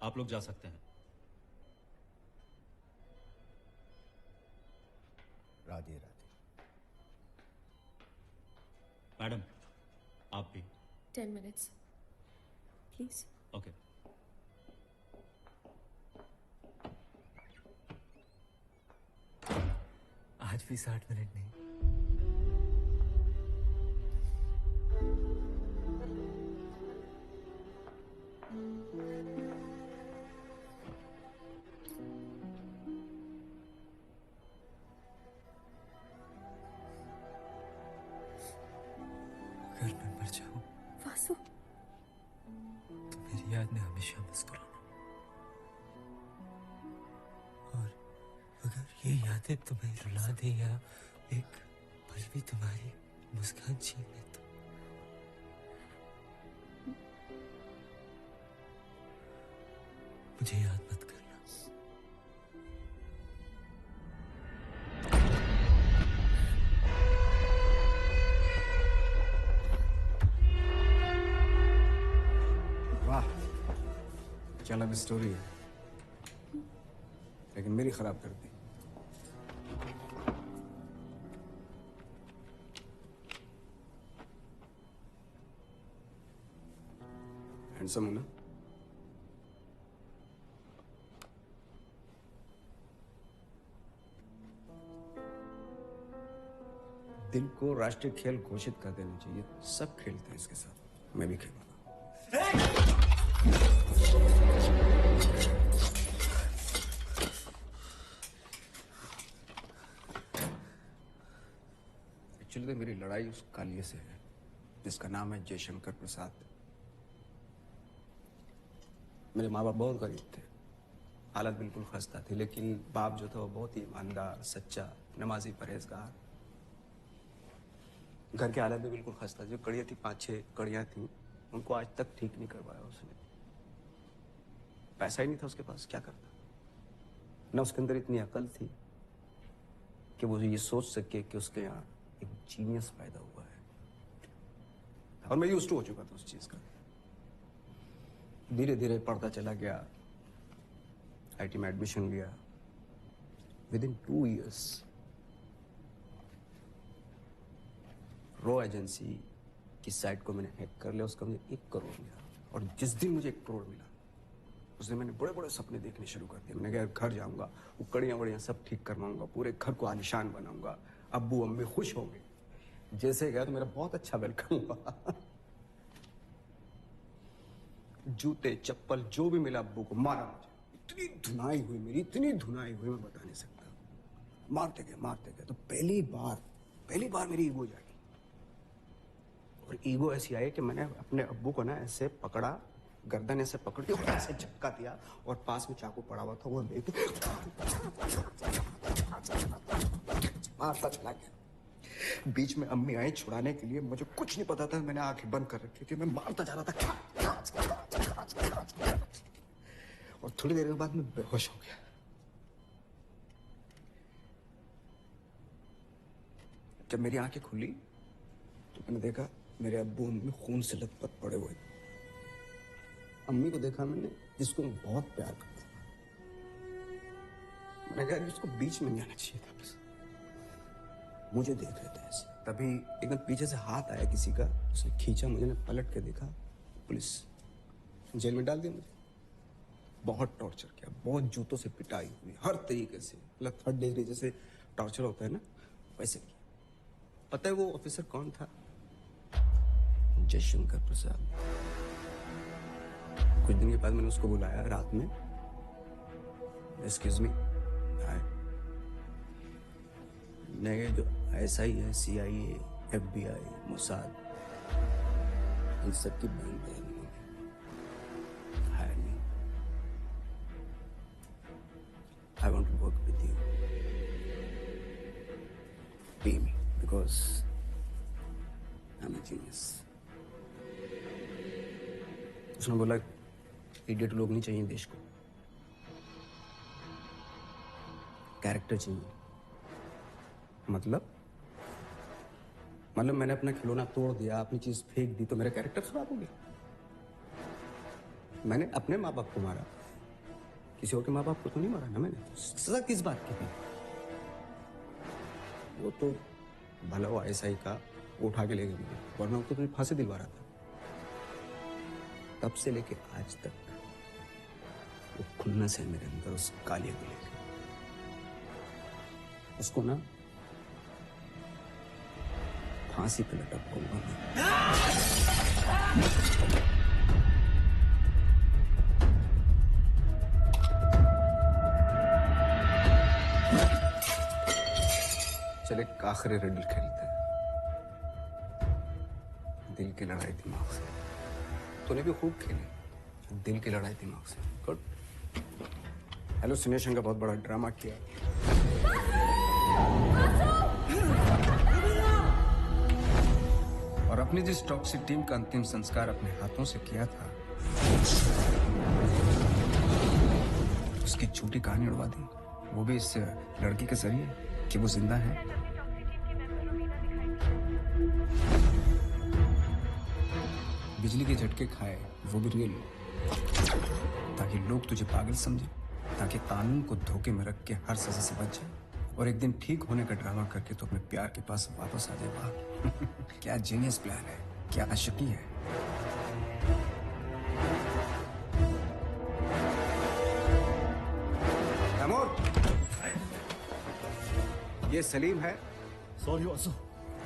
Speaker 1: आप लोग जा सकते हैं।
Speaker 10: राधे राधे।
Speaker 1: मैडम, आप भी।
Speaker 2: 10 minutes, please.
Speaker 1: ओके।
Speaker 15: आज भी 60 मिनट नहीं। अगर मैं मर जाऊं
Speaker 2: वासु,
Speaker 15: तो मेरी याद में हमेशा मुस्कुराना, और अगर ये यादें तुम्हें रुला दे या एक पल भी तुम्हारी मुस्कान छीन ले तो मुझे याद मत करना।
Speaker 10: वाह, क्या लव स्टोरी है, लेकिन मेरी खराब कर दी। हैंडसम हो ना? दिल को राष्ट्रीय खेल घोषित कर देना चाहिए। सब खेलते हैं इसके साथ, मैं भी खेलूंगा। एक्चुअली तो मेरी लड़ाई उस कालिए से है जिसका नाम है जयशंकर प्रसाद। मेरे माँ बाप बहुत गरीब थे, हालत बिल्कुल खस्ता थी, लेकिन बाप जो था वो बहुत ही ईमानदार, सच्चा, नमाजी, परहेजगार। घर की हालत भी बिल्कुल खस्ता, जो कड़ियाँ थी 5-6 कड़ियाँ थी, उनको आज तक ठीक नहीं करवाया उसने। पैसा ही नहीं था उसके पास, क्या करता। ना उसके अंदर इतनी अकल थी कि वो ये सोच सके कि उसके यहाँ एक जीनियस पैदा हुआ है। और मैं यूज्ड टू हो चुका था उस चीज का। धीरे धीरे पढ़ता चला गया, आईटी में एडमिशन लिया। विदिन 2 years रॉ एजेंसी की साइट को मैंने हैक कर लिया, उसका मुझे 1 करोड़ मिला। और जिस दिन मुझे 1 करोड़ मिला उस दिन मैंने बड़े बड़े सपने देखने शुरू कर दिए। मैंने कहा घर जाऊंगा, वो कड़ियाँ वड़ियाँ सब ठीक करवाऊंगा, पूरे घर को आलिशान बनाऊंगा, अब्बू अम्मी खुश होंगे। जैसे गया तो मेरा बहुत अच्छा वेलकम हुआ। जूते चप्पल जो भी मिला अब्बू को मारा मुझे। इतनी धुनाई हुई मेरी, इतनी धुनाई हुई मैं बता नहीं सकता। मारते गए तो पहली बार मेरी ईगो जागी। और ईगो ऐसी आई कि मैंने अपने अब्बू को ना ऐसे पकड़ा, गर्दन ऐसे पकड़ के ऐसे झटका दिया और पास में चाकू पड़ा हुआ था वो लेके मारता चला गया। बीच में अम्मी आई छुड़ाने के लिए, मुझे कुछ नहीं पता था, मैंने आंखें बंद कर रखी थी, मैं मारता जा रहा था। और थोड़ी देर के बाद मैं बेहोश हो गया। जब मेरी आंखें खुली तो मैंने देखा मेरे अब्बू अम्मी खून से लथपथ पड़े हुए। अम्मी को देखा मैंने जिसको मैं बहुत प्यार करता था। मैंने कहा उसको बीच में नहीं आना चाहिए था, बस मुझे देख रहे थे ऐसे। तभी एकदम पीछे से हाथ आया किसी का, उसने खींचा मुझे, ने पलट के देखा, पुलिस जेल में डाल दिया मुझे। बहुत टॉर्चर किया, बहुत जूतों से पिटाई हुई, हर तरीके से, मतलब 3rd डिग्री जैसे टॉर्चर होता है ना, वैसे किया। पता है वो ऑफिसर कौन था? जयशंकर प्रसाद। कुछ दिन के बाद मैंने उसको बुलाया रात में, एक्सक्यूज मी, नहीं जो SI है, CIA, FBI, मोसाद, इन सब की बहन hire me. I want to work with you, pay me because I am a genius. उसने बोला इडियट लोग नहीं चाहिए देश को, कैरेक्टर चाहिए। मतलब मैंने अपना खिलौना तोड़ दिया, अपनी चीज फेंक दी तो मेरा कैरेक्टर खराब हो गया। मैंने अपने माँ बाप को मारा, किसी और के माँ बाप को तो नहीं मारा ना मैंने। सजा किस बात की थी? वो तो भला वो SI का वो उठा के ले गए मुझे, वरना वो तो फांसी दिलवा रहा था। तब से लेके आज तक वो खुन्नस है मेरे अंदर उस कालिया को लेकर। उसको ना फांसी पे लटकाऊंगा मैं। चले एक आखिरी रिडल खेलते हैं, दिल की लड़ाई दिमाग से। तूने भी खूब खेली, दिल की लड़ाई दिमाग से। गुड। हेलुसिनेशन का बहुत बड़ा ड्रामा किया। और अपनी जिस टॉक्सिक टीम का अंतिम संस्कार अपने हाथों से किया था, उसकी झूठी कहानी उड़वा दी, वो भी इस लड़की के जरिए कि वो जिंदा है। बिजली के झटके खाए, वो भी रियल, ताकि लोग तुझे पागल समझे, ताकि कानून को धोखे में रख के हर सजा से बच जाए और एक दिन ठीक होने का ड्रामा करके तो अपने प्यार के पास वापस आ जाए बाहर। क्या जीनियस प्लान है, क्या आशिकी है। तैमूर, ये सलीम है।
Speaker 11: सॉरी वासु।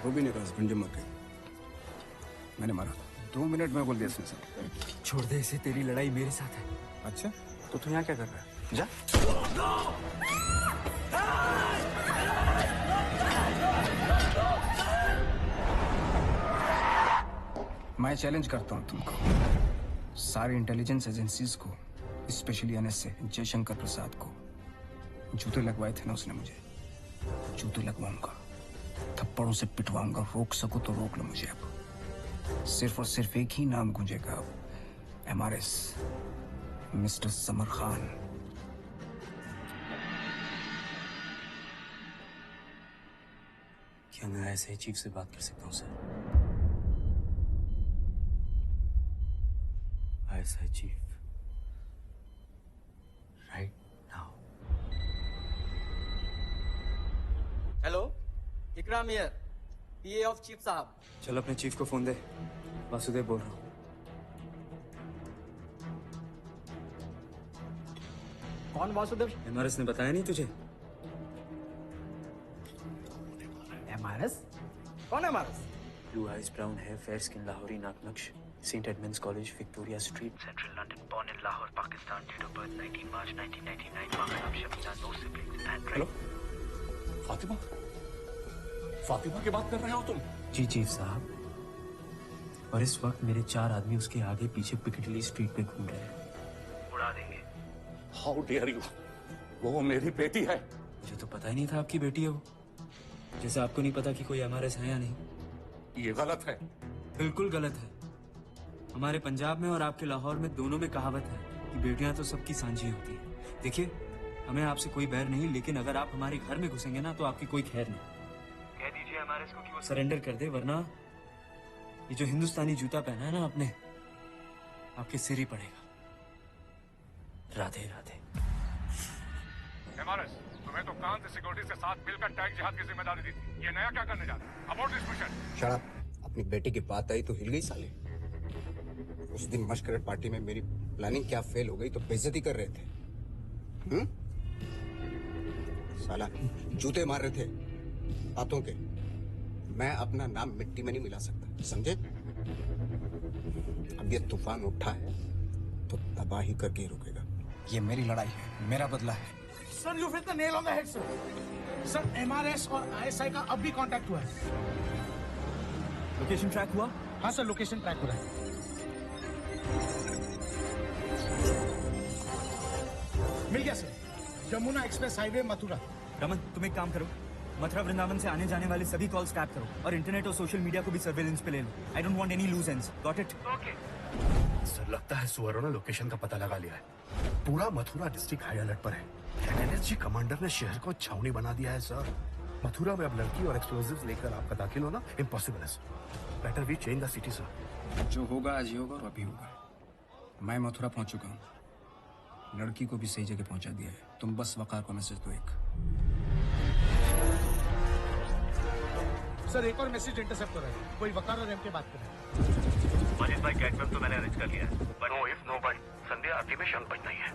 Speaker 10: रूबी ने कहा जो मर गई, मैंने मारा। 2 मिनट में बोल दिया इसने सर।
Speaker 5: छोड़ दे इसे, तेरी लड़ाई मेरे साथ है।
Speaker 10: अच्छा, तो तू यहाँ क्या कर रहा है? जा। मैं चैलेंज करता हूँ तुमको, सारी इंटेलिजेंस एजेंसीज को, स्पेशली एनएसए जयशंकर प्रसाद को। जूते लगवाए थे ना उसने मुझे, जूते लगवाऊंगा, थप्पड़ों से पिटवाऊंगा। रोक सको तो रोक लो मुझे अब। सिर्फ और सिर्फ एक ही नाम गूंजेगा अब, MRS, मिस्टर समर खान।
Speaker 5: क्या मैं ऐसे चीफ से बात कर सकता हूँ sir? ISI chief right now.
Speaker 1: Hello, Ikram here, PA of chief साहब।
Speaker 5: चल अपने चीफ को फोन दे, वासुदेव बोल रहा हूँ।
Speaker 1: कौन वासुदेव?
Speaker 5: MRS ने बताया नहीं तुझे?
Speaker 1: MRS? कौन MRS?
Speaker 5: Blue eyes, brown hair, fair skin, Lahori नाक नक्श, St. Edmunds College, Victoria Street,
Speaker 23: Central London, born in Lahore, Pakistan, date of birth 19 March 1999, mother naam Shamina, no siblings, and
Speaker 9: hello, Fatima? Fatima की बात कर रहे हो तुम?
Speaker 5: जी chief साहब। और इस वक्त मेरे 4 आदमी उसके आगे पीछे पिकेटली स्ट्रीट पे घूम रहे हैं।
Speaker 23: उड़ा देंगे।
Speaker 9: हाउ डेयर यू, वो मेरी बेटी है।
Speaker 5: मुझे तो पता ही नहीं था आपकी बेटी है वो। जैसे आपको नहीं पता कि कोई MRS है या नहीं।
Speaker 9: ये गलत है।
Speaker 5: बिल्कुल गलत है। हमारे पंजाब में और आपके लाहौर में दोनों में कहावत है कि बेटियां तो सबकी सांझी होती हैं। देखिए, हमें आपसे कोई बैर नहीं, लेकिन अगर आप हमारे घर में घुसेंगे ना तो आपकी कोई खैर नहीं।
Speaker 23: कह दीजिए MRS को कि वो
Speaker 5: सरेंडर कर दे, वरना ये जो हिंदुस्तानी जूता पहना है ना आपने, आपके सिर ही पड़ेगा। राधे राधे।
Speaker 19: MRS, तुम्हें तो कान से सिक्योरिटी के साथ मिलकर टैंक जिहाद की जिम्मेदारी दी थी। ये नया क्या करने जा रहा है? About this mission.
Speaker 10: Shut up. अपनी बेटी की बात आई तो हिल गई साले। उस दिन मशकरट पार्टी में मेरी प्लानिंग क्या फेल हो गई तो बेइज्जती कर रहे थे। साला जूते मार रहे थे हाथों के। मैं अपना नाम मिट्टी में नहीं मिला सकता, समझे? अब ये तूफान उठा है तो तबाही करके ही रुकेगा। ये मेरी लड़ाई है, मेरा बदला है।
Speaker 11: Sir, you hit the nail on the head sir. Sir, MRS और ISI का अब भी कांटेक्ट हुआ है।
Speaker 1: लोकेशन ट्रैक हुआ?
Speaker 11: हाँ सर, लोकेशन ट्रैक हो रहा है। मिल गया sir, Yamuna express highway, Mathura.
Speaker 1: Raman, तुम एक काम करो, मथुरा वृंदावन से आने जाने वाले सभी कॉल्स टैप करो और इंटरनेट और सोशल मीडिया को भी सर्वेलेंस पे ले लो। I don't want any loose ends. Got it?
Speaker 23: Okay.
Speaker 9: Sir, लगता है सुअरों ने लोकेशन का पता लगा लिया है। पूरा मथुरा डिस्ट्रिक्ट हाई अलर्ट पर है। NSG कमांडर ने शहर को छावनी बना दिया है सर। मथुरा में अब लड़की और एक्सप्लोजिव्स लेकर आपका दाखिल होना इम्पॉसिबल है sir. Better we change the city sir.
Speaker 10: जो होगा आज ही होगा और अभी होगा। मैं मथुरा पहुंच चुका हूँ, लड़की को भी सही जगह पहुंचा दिया है। तुम बस वकार को मैसेज दो एक।
Speaker 11: सर, एक और मैसेज इंटरसेप्ट हो रहा है। कोई वकार और M के बात कर रहे हैं।
Speaker 23: मनीष भाई, कैटवेब तो मैंने अरेंज कर लिया है। नो इफ नो बट, संध्या आरती में शाम बजना ही है।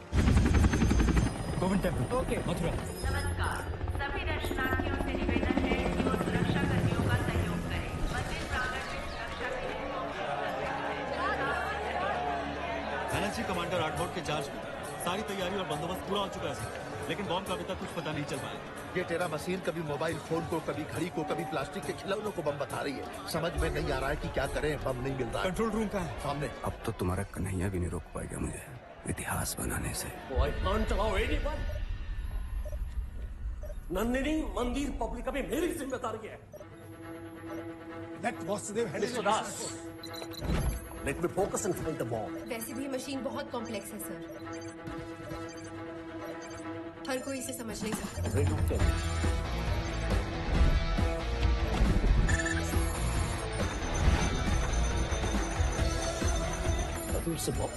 Speaker 1: गोविंद टेम्पल। ओके, मथुरा।
Speaker 17: नमस्कार, सभी दर्शनार्थियों से निवेदन है कि वो सुरक्षा कर्मियों का सहयोग करें। मंदिर प्रांगण में सुरक्षा के लिए
Speaker 1: NSG कमांडर आर्टबोर्ड के चार्ज में सारी तैयारी और बंदोबस्त पूरा हो चुका है सर, लेकिन बॉम्ब का अभी तक कुछ पता नहीं चल पाया।
Speaker 9: ये टेरा मशीन कभी मोबाइल फोन को, कभी घड़ी को, कभी प्लास्टिक के खिलौनों को बम बता रही है। समझ में नहीं आ रहा है कि क्या करें, बम नहीं मिल रहा।
Speaker 1: कंट्रोल रूम का है
Speaker 9: सामने।
Speaker 10: अब तो तुम्हारा कन्हैया भी नहीं रोक पाएगा मुझे इतिहास बनाने से।
Speaker 11: नंदिनी मंदिर पब्लिक अभी मेरी जिम्मेदारी है। Let Vasudev handle it. Let me focus and find the bomb.
Speaker 2: वैसे भी मशीन बहुत कॉम्प्लेक्स है सर, हर कोई इसे समझ नहीं सकता।
Speaker 11: से बॉम्ब।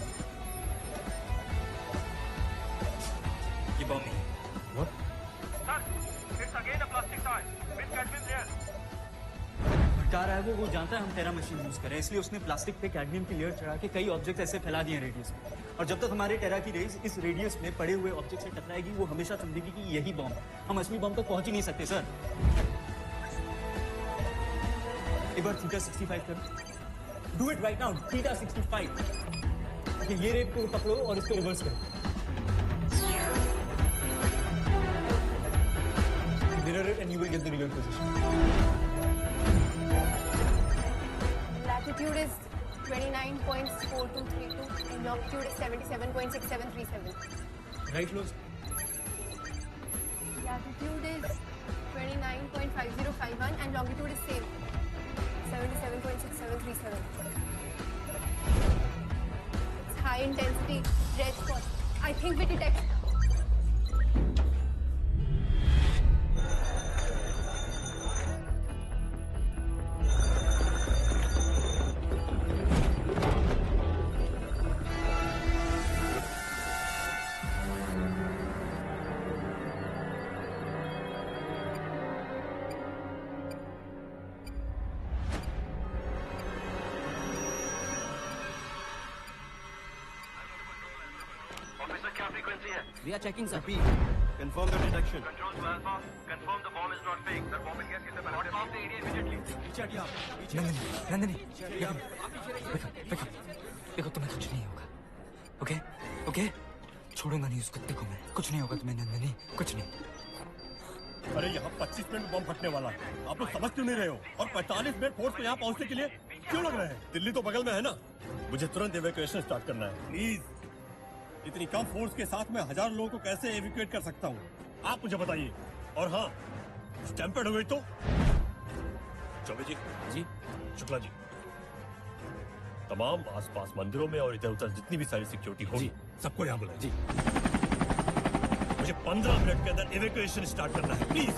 Speaker 1: ये बॉम्ब नहीं।
Speaker 11: What?
Speaker 23: It's again a plastic toy. Which cadmium layer?
Speaker 1: भटका रहा है वो जानता है हम टेरा मशीन यूज करें, इसलिए उसने प्लास्टिक पे कैडमियम की लेयर चढ़ा के कई ऑब्जेक्ट ऐसे फैला दिए रेडियस में। और जब तक हमारे टेरा की रेज इस रेडियस में पड़े हुए ऑब्जेक्ट से टकराएगी, वो हमेशा समझेगी कि यही बॉम्ब। हम असली बॉम्ब तक पहुंच ही नहीं सकते सर। एक बार थीटा 65 करो। Do it right now, theta 65। Okay, ये रेप को पकड़ो और इसको रिवर्स करो। Mirror it and you will get the real position.
Speaker 2: Latitude is
Speaker 6: 29.4232 and longitude is 77.6737.
Speaker 11: Right close.
Speaker 6: Latitude is 29.5051 and longitude is same 77.6737. It's high intensity red spot. I think we detect.
Speaker 1: We are checking, sir.
Speaker 11: Confirm the detection.
Speaker 23: Control to Alpha. Confirm the bomb is not fake. The bomb is yes, the balance. Stop the area immediately.
Speaker 5: Nandini देखो तुम्हें कुछ नहीं होगा। Okay okay छोड़ूंगा नहीं उस कुत्ते को मैं। कुछ नहीं होगा तुम्हें नंदिनी, कुछ नहीं।
Speaker 11: अरे यहाँ 25 मिनट बम फटने वाला है। आप लोग समझ क्यों नहीं रहे हो? और 45 मिनट फोर्स को यहाँ पहुँचने के लिए क्यों लग रहे हैं? दिल्ली तो बगल में है ना। मुझे तुरंत एवेक्यूएशन स्टार्ट करना है प्लीज। इतनी कम फोर्स के साथ मैं 1000 लोगों को कैसे एविक्यूएट कर सकता हूँ, आप मुझे बताइए। और हाँ, स्टैम्पेड हो गई तो चौबे जी शुक्ला जी, तमाम आसपास मंदिरों में और इधर उधर जितनी भी सारी सिक्योरिटी होगी सबको यहाँ बुलाएं। जी मुझे 15 मिनट के अंदर एवेक्यूएशन स्टार्ट करना है प्लीज।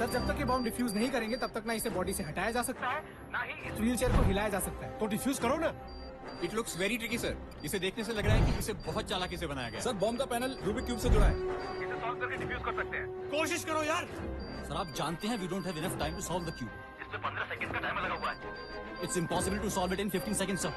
Speaker 20: सर जब तक ये बॉम्ब डिफ्यूज नहीं करेंगे तब तक ना इसे बॉडी से हटाया जा सकता है ना ही इस व्हील चेयर को हिलाया जा सकता है। तो डिफ्यूज करो ना।
Speaker 21: It looks very tricky sir. इसे देखने से लग रहा है कि इसे बहुत चालाकी से बनाया गया। सर बॉम्ब का पैनल रूबिक क्यूब से जुड़ा है।
Speaker 23: इसे सॉल्व करके डिफ्यूज कर सकते हैं।
Speaker 11: कोशिश करो यार।
Speaker 1: सर आप जानते हैं we don't have enough time to solve the cube.
Speaker 23: इसमें 15 सेकंड का टाइमर लगा हुआ है।
Speaker 1: It's impossible to solve it in 15 seconds, sir.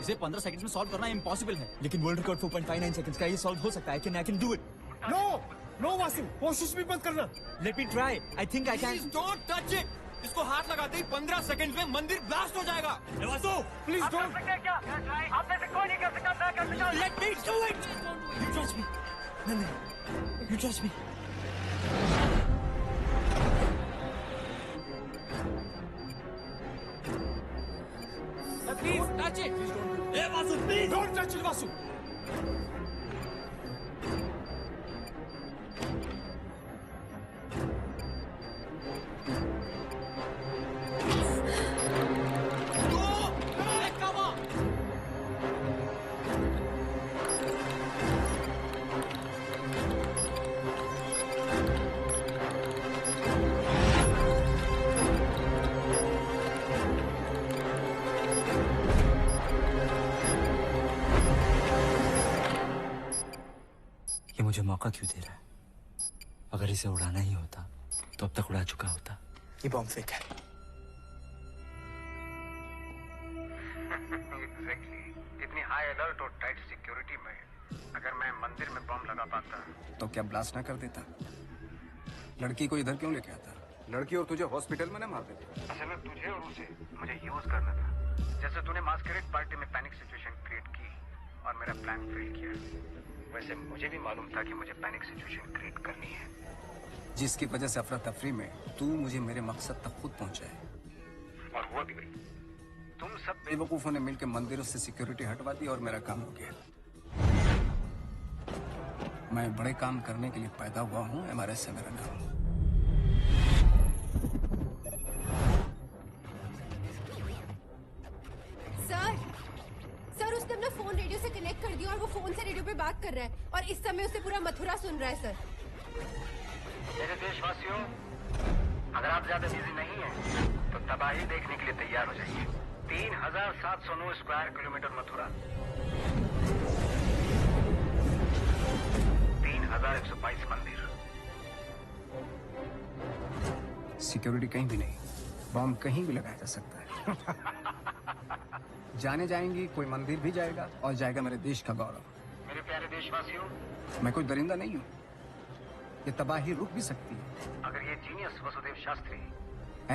Speaker 1: इसे 15 सेकंड्स में सॉल्व करना इम्पॉसिबल है, लेकिन वर्ल्ड रिकॉर्ड 4.59 सेकंड्स का ये सॉल्व हो सकता है। I can do it.
Speaker 11: No Vasu, कोशिश भी मत करना।
Speaker 1: Let me try. I think I can.
Speaker 21: Please don't touch it. इसको हाथ लगाते ही 15 सेकंड में मंदिर ब्लास्ट हो जाएगा।
Speaker 11: वासु, प्लीज
Speaker 23: आप कर सकते हैं क्या? आप में से कोई नहीं कर सकता। मैं कर सकता हूँ।
Speaker 21: Let me do it.
Speaker 1: You trust me. Nandini, you trust me.
Speaker 20: Please touch it.
Speaker 11: Hey Vasu, please don't touch it, Vasu.
Speaker 5: ये मुझे मौका क्यों दे रहा है? अगर इसे उड़ाना ही होता तो अब तक उड़ा चुका होता। ये बॉम्ब फेक है।
Speaker 23: एग्जैक्टली। इतनी हाई अलर्ट और टाइट सिक्योरिटी में अगर मैं मंदिर में बम लगा पाता
Speaker 10: तो क्या ब्लास्ट ना कर देता? लड़की को इधर क्यों लेके आता? लड़की और तुझे हॉस्पिटल में ना मार देते?
Speaker 23: असल में तुझे और उसे मुझे यूज करना था। जैसे तूने मास्करेड पार्टी में पैनिक सिचुएशन क्रिएट की और मेरा प्लान फेल किया, वैसे मुझे भी मालूम था कि मुझे पैनिक सिचुएशन क्रिएट करनी है,
Speaker 10: जिसकी वजह से अफरा तफरी में तू मुझे मेरे मकसद तक खुद पहुंचाए।
Speaker 23: और हुआ भी वही। तुम सब
Speaker 10: बेवकूफों ने मिलकर मंदिरों से सिक्योरिटी हटवा दी और मेरा काम हो गया। मैं बड़े काम करने के लिए पैदा हुआ हूं। MRS से मेरा नाम।
Speaker 6: सर उसने अपना फोन रेडियो से कनेक्ट कर दिया और वो फोन से रेडियो पे बात कर रहा है और इस समय उसे पूरा मथुरा सुन रहा है। सर
Speaker 23: मेरे देशवासियों, अगर आप ज्यादा बिजी नहीं हैं तो तबाही देखने के लिए तैयार हो जाइए। 3709 स्क्वायर किलोमीटर मथुरा, 3122 मंदिर।
Speaker 10: सिक्योरिटी कहीं भी नहीं, बॉम्ब कहीं भी लगाया जा सकता है। जाने जाएंगी, कोई मंदिर भी जाएगा और जाएगा मेरे देश का गौरव।
Speaker 23: मेरे प्यारे देशवासियों,
Speaker 10: मैं कोई दरिंदा नहीं हूँ, ये तबाही रुक भी सकती है।
Speaker 23: अगर ये जीनियस वसुदेव शास्त्री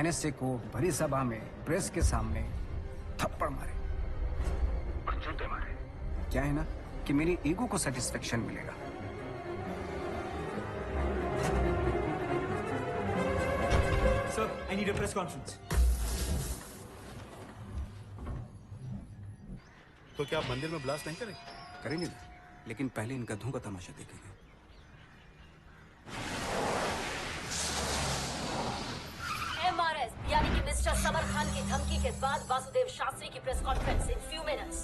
Speaker 10: एनएसए को भरी सभा में प्रेस के सामने थप्पड़ मारे
Speaker 23: और जूते मारे,
Speaker 10: क्या है ना कि मेरी ईगो को सेटिस्फेक्शन मिलेगा।
Speaker 1: Sir, I need a press conference.
Speaker 16: तो क्या आप मंदिर में ब्लास्ट नहीं करेंगे?
Speaker 10: करेंगे ना, लेकिन पहले इन गधों का तमाशा देखेंगे।
Speaker 12: MRS यानी कि मिस्टर समर खान की धमकी के बाद वासुदेव शास्त्री की press conference in few minutes.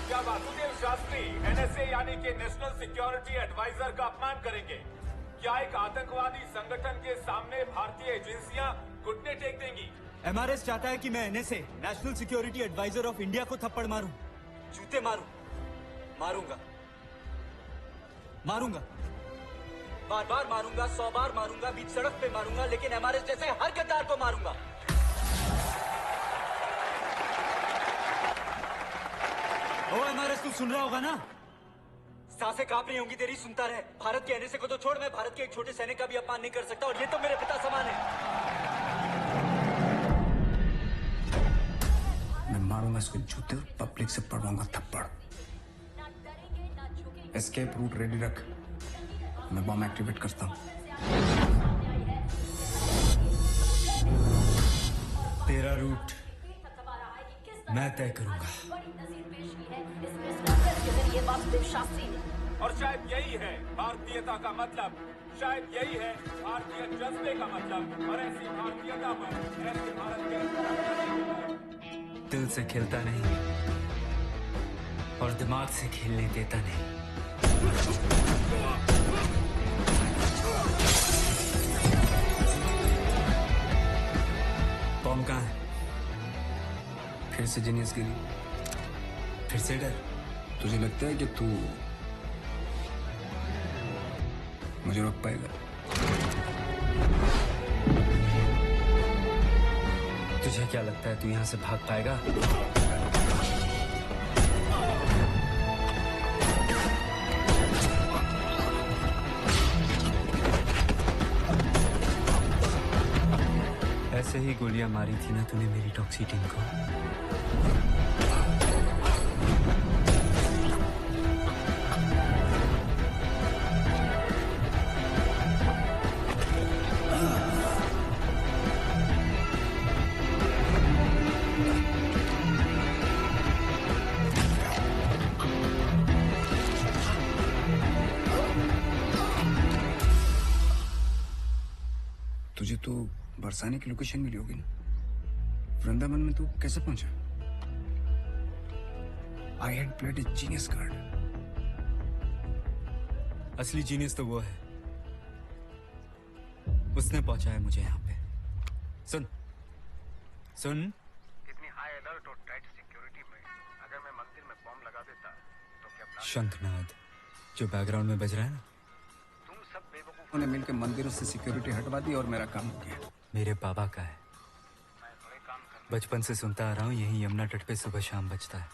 Speaker 4: क्या वासुदेव शास्त्री एनएसए यानी कि नेशनल सिक्योरिटी एडवाइजर का अपमान करेंगे? क्या एक आतंकवादी संगठन के सामने भारतीय एजेंसियां घुटने टेक देंगी?
Speaker 1: MRS चाहता है कि मैं NSA, national security adviser of India को थप्पड़ मारूं, जूते मारूं, मारूंगा, बार बार मारूंगा, 100 बार मारूंगा, बीच सड़क पे मारूंगा, लेकिन MRS जैसे हर गद्दार को मारूंगा। ओ MRS, तू सुन रहा होगा ना? सांसें कांप रही होंगी तेरी, सुनता रहे। भारत के NSA को तो छोड़, मैं भारत के एक छोटे सैनिक का भी अपमान नहीं कर सकता, और ये तो मेरे पिता समान है।
Speaker 10: मैं मारूंगा इसको जूते और पब्लिक से पड़वाऊंगा थप्पड़। एस्केप रूट रेडी रख, मैं बॉम्ब एक्टिवेट करता हूँ।
Speaker 1: तेरा रूट मैं तय करूंगा।
Speaker 4: और शायद यही है भारतीयता का मतलब, शायद यही है भारतीय जज्बे का मतलब, और ऐसी भारतीयता पर ऐसे भारत के
Speaker 5: दिल से खेलता नहीं और दिमाग से खेलने देता नहीं। बॉम्ब कहाँ है?
Speaker 10: फिर से जीनियस गिरी,
Speaker 5: फिर से डर।
Speaker 10: तुझे लगता है कि तू मुझे रोक पाएगा?
Speaker 5: तुझे क्या लगता है तू यहाँ से भाग पाएगा? ऐसे ही गोलियां मारी थी ना तूने मेरी टॉक्सी टीम को।
Speaker 10: तुझे तो बरसाने की लोकेशन मिली होगी ना? वृंदावन में तू कैसे पहुंचा? I had played a genius card.
Speaker 5: असली जीनियस तो वो है, उसने पहुंचाया मुझे यहाँ पे। सुन सुन,
Speaker 23: इतनी हाई अलर्ट और टाइट सिक्योरिटी में अगर मैं मंदिर में बॉम्ब लगा देता तो क्या
Speaker 5: शंखनाद जो बैकग्राउंड में बज रहा है ना,
Speaker 23: तुम सब बेवकूफ
Speaker 10: उन्होंने मिलकर मंदिरों से सिक्योरिटी हटवा दी और मेरा काम हो गया।
Speaker 5: मेरे बाबा का है। बचपन से सुनता आ रहा हूँ, यही यमुना तट पे सुबह शाम बजता है।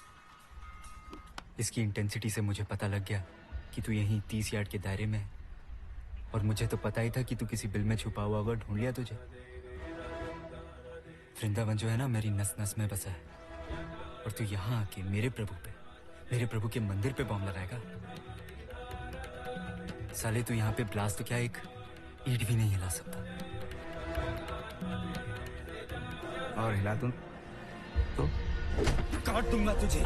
Speaker 5: इसकी इंटेंसिटी से मुझे पता लग गया कि तू यहीं 30 यार्ड के दायरे में है, और मुझे तो पता ही था कि तू किसी बिल में छुपा हुआ होगा, ढूंढ लिया तुझे। वृंदावन जो है ना मेरी नस नस में बसा है, और तू यहाँ आके मेरे प्रभु के मंदिर पे बॉम्ब लगाएगा। साले तू यहाँ पे ब्लास्ट तो क्या एक ईंट भी नहीं हिला सकता।
Speaker 10: और हिला दूं तो
Speaker 1: काट दूंगा तुझे।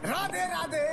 Speaker 11: राधे राधे।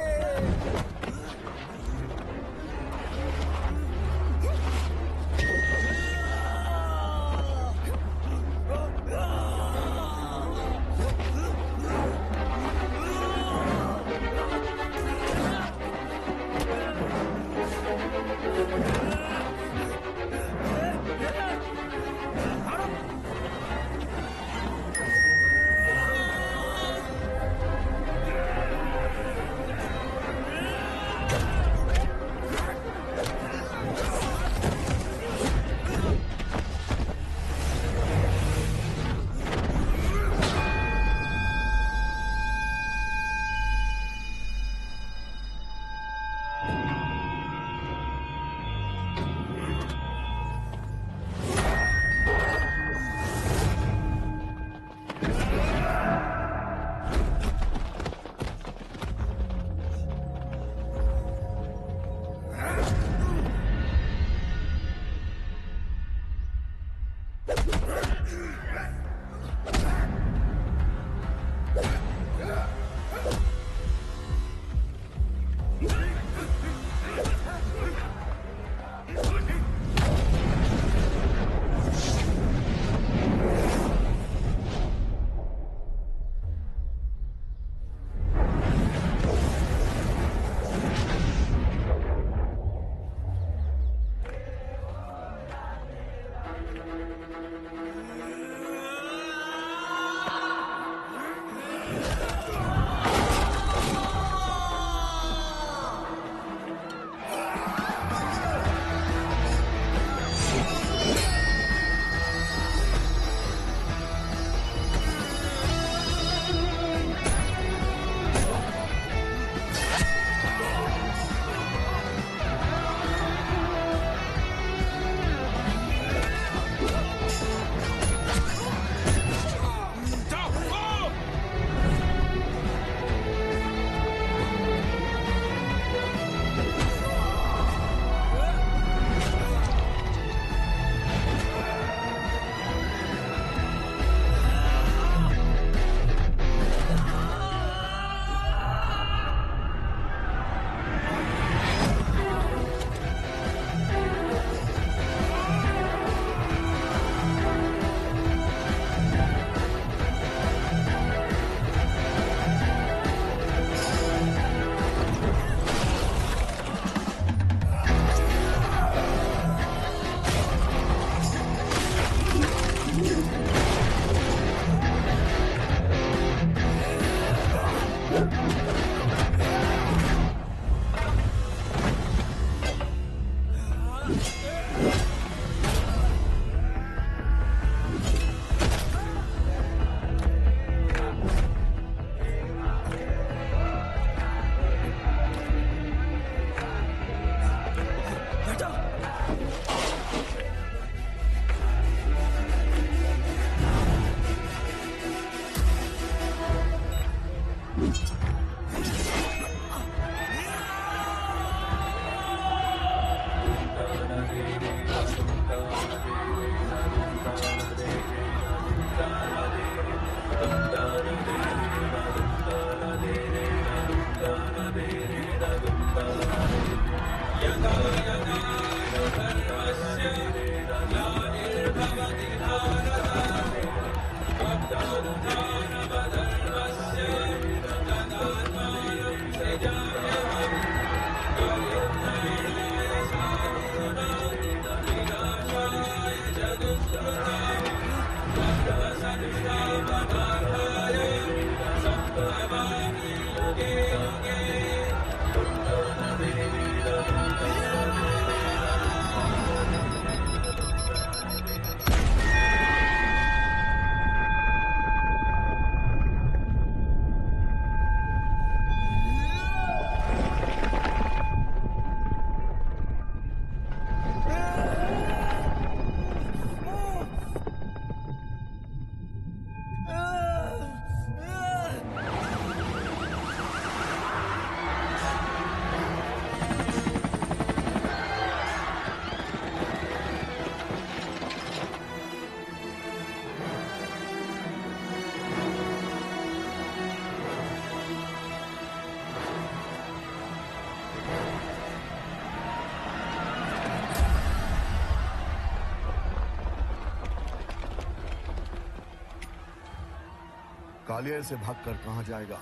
Speaker 9: कालिया से भागकर कहां जाएगा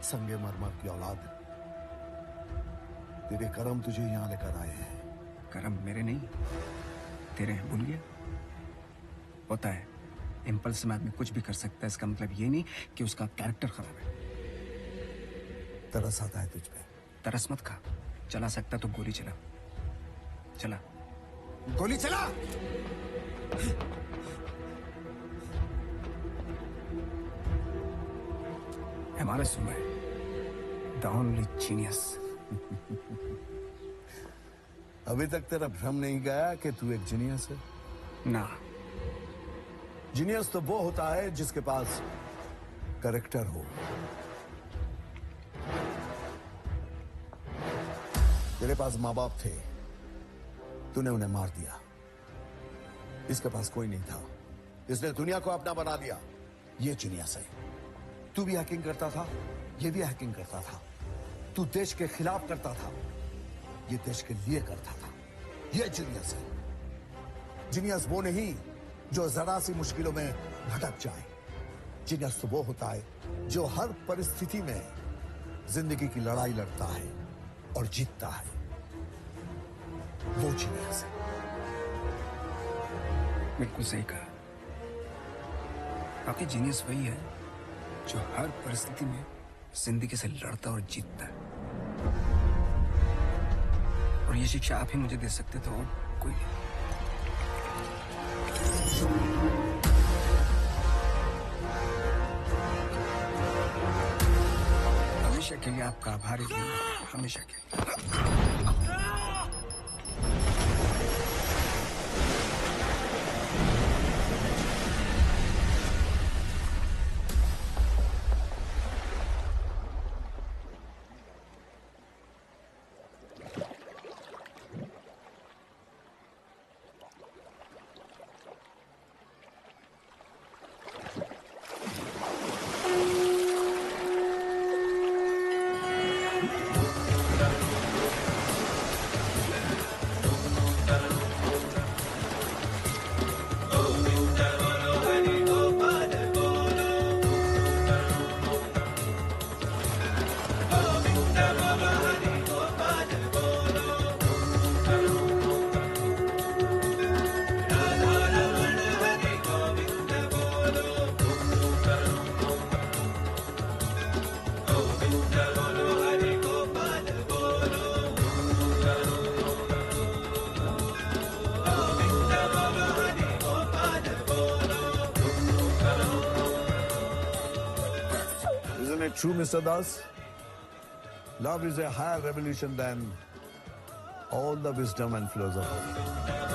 Speaker 9: संगे मरमर की औलाद। तेरे कर्म तुझे यहां लेकर आए हैं।
Speaker 10: कर्म मेरे नहीं तेरे हैं, भूल गया? होता है इम्पल्स में आदमी कुछ भी कर सकता है, इसका मतलब ये नहीं कि उसका कैरेक्टर खराब है।
Speaker 9: तरस आता है तुझ पे।
Speaker 10: तरस मत खा, चला सकता तो गोली चला। चला
Speaker 9: गोली चला।
Speaker 10: हमारे सुबह द ओनली जीनियस।
Speaker 9: अभी तक तेरा भ्रम नहीं गया कि तू एक जीनियस है?
Speaker 10: ना,
Speaker 9: जीनियस तो वो होता है जिसके पास कैरेक्टर हो। तेरे पास माँ बाप थे, तूने उन्हें मार दिया। इसके पास कोई नहीं था, इसने दुनिया को अपना बना दिया। ये जीनियस है। तू भी हैकिंग करता था, ये भी हैकिंग करता था। तू देश के खिलाफ करता था, ये देश के लिए करता था। ये जीनियस है। जीनियस वो नहीं जो जरा सी मुश्किलों में भटक जाए। जीनियस तो वो होता है जो हर परिस्थिति में जिंदगी की लड़ाई लड़ता है और जीतता है। वो जीनियस है।
Speaker 10: बिल्कुल सही कहा। बाकी जीनियस वही है जो हर परिस्थिति में जिंदगी से लड़ता और जीतता है। और ये शिक्षा आप ही मुझे दे सकते तो और कोई नहीं। हमेशा के लिए आपका आभारी हूं, हमेशा के लिए।
Speaker 8: Isn't it true, Mr. Das? Love is a higher revolution than all the wisdom and philosophy.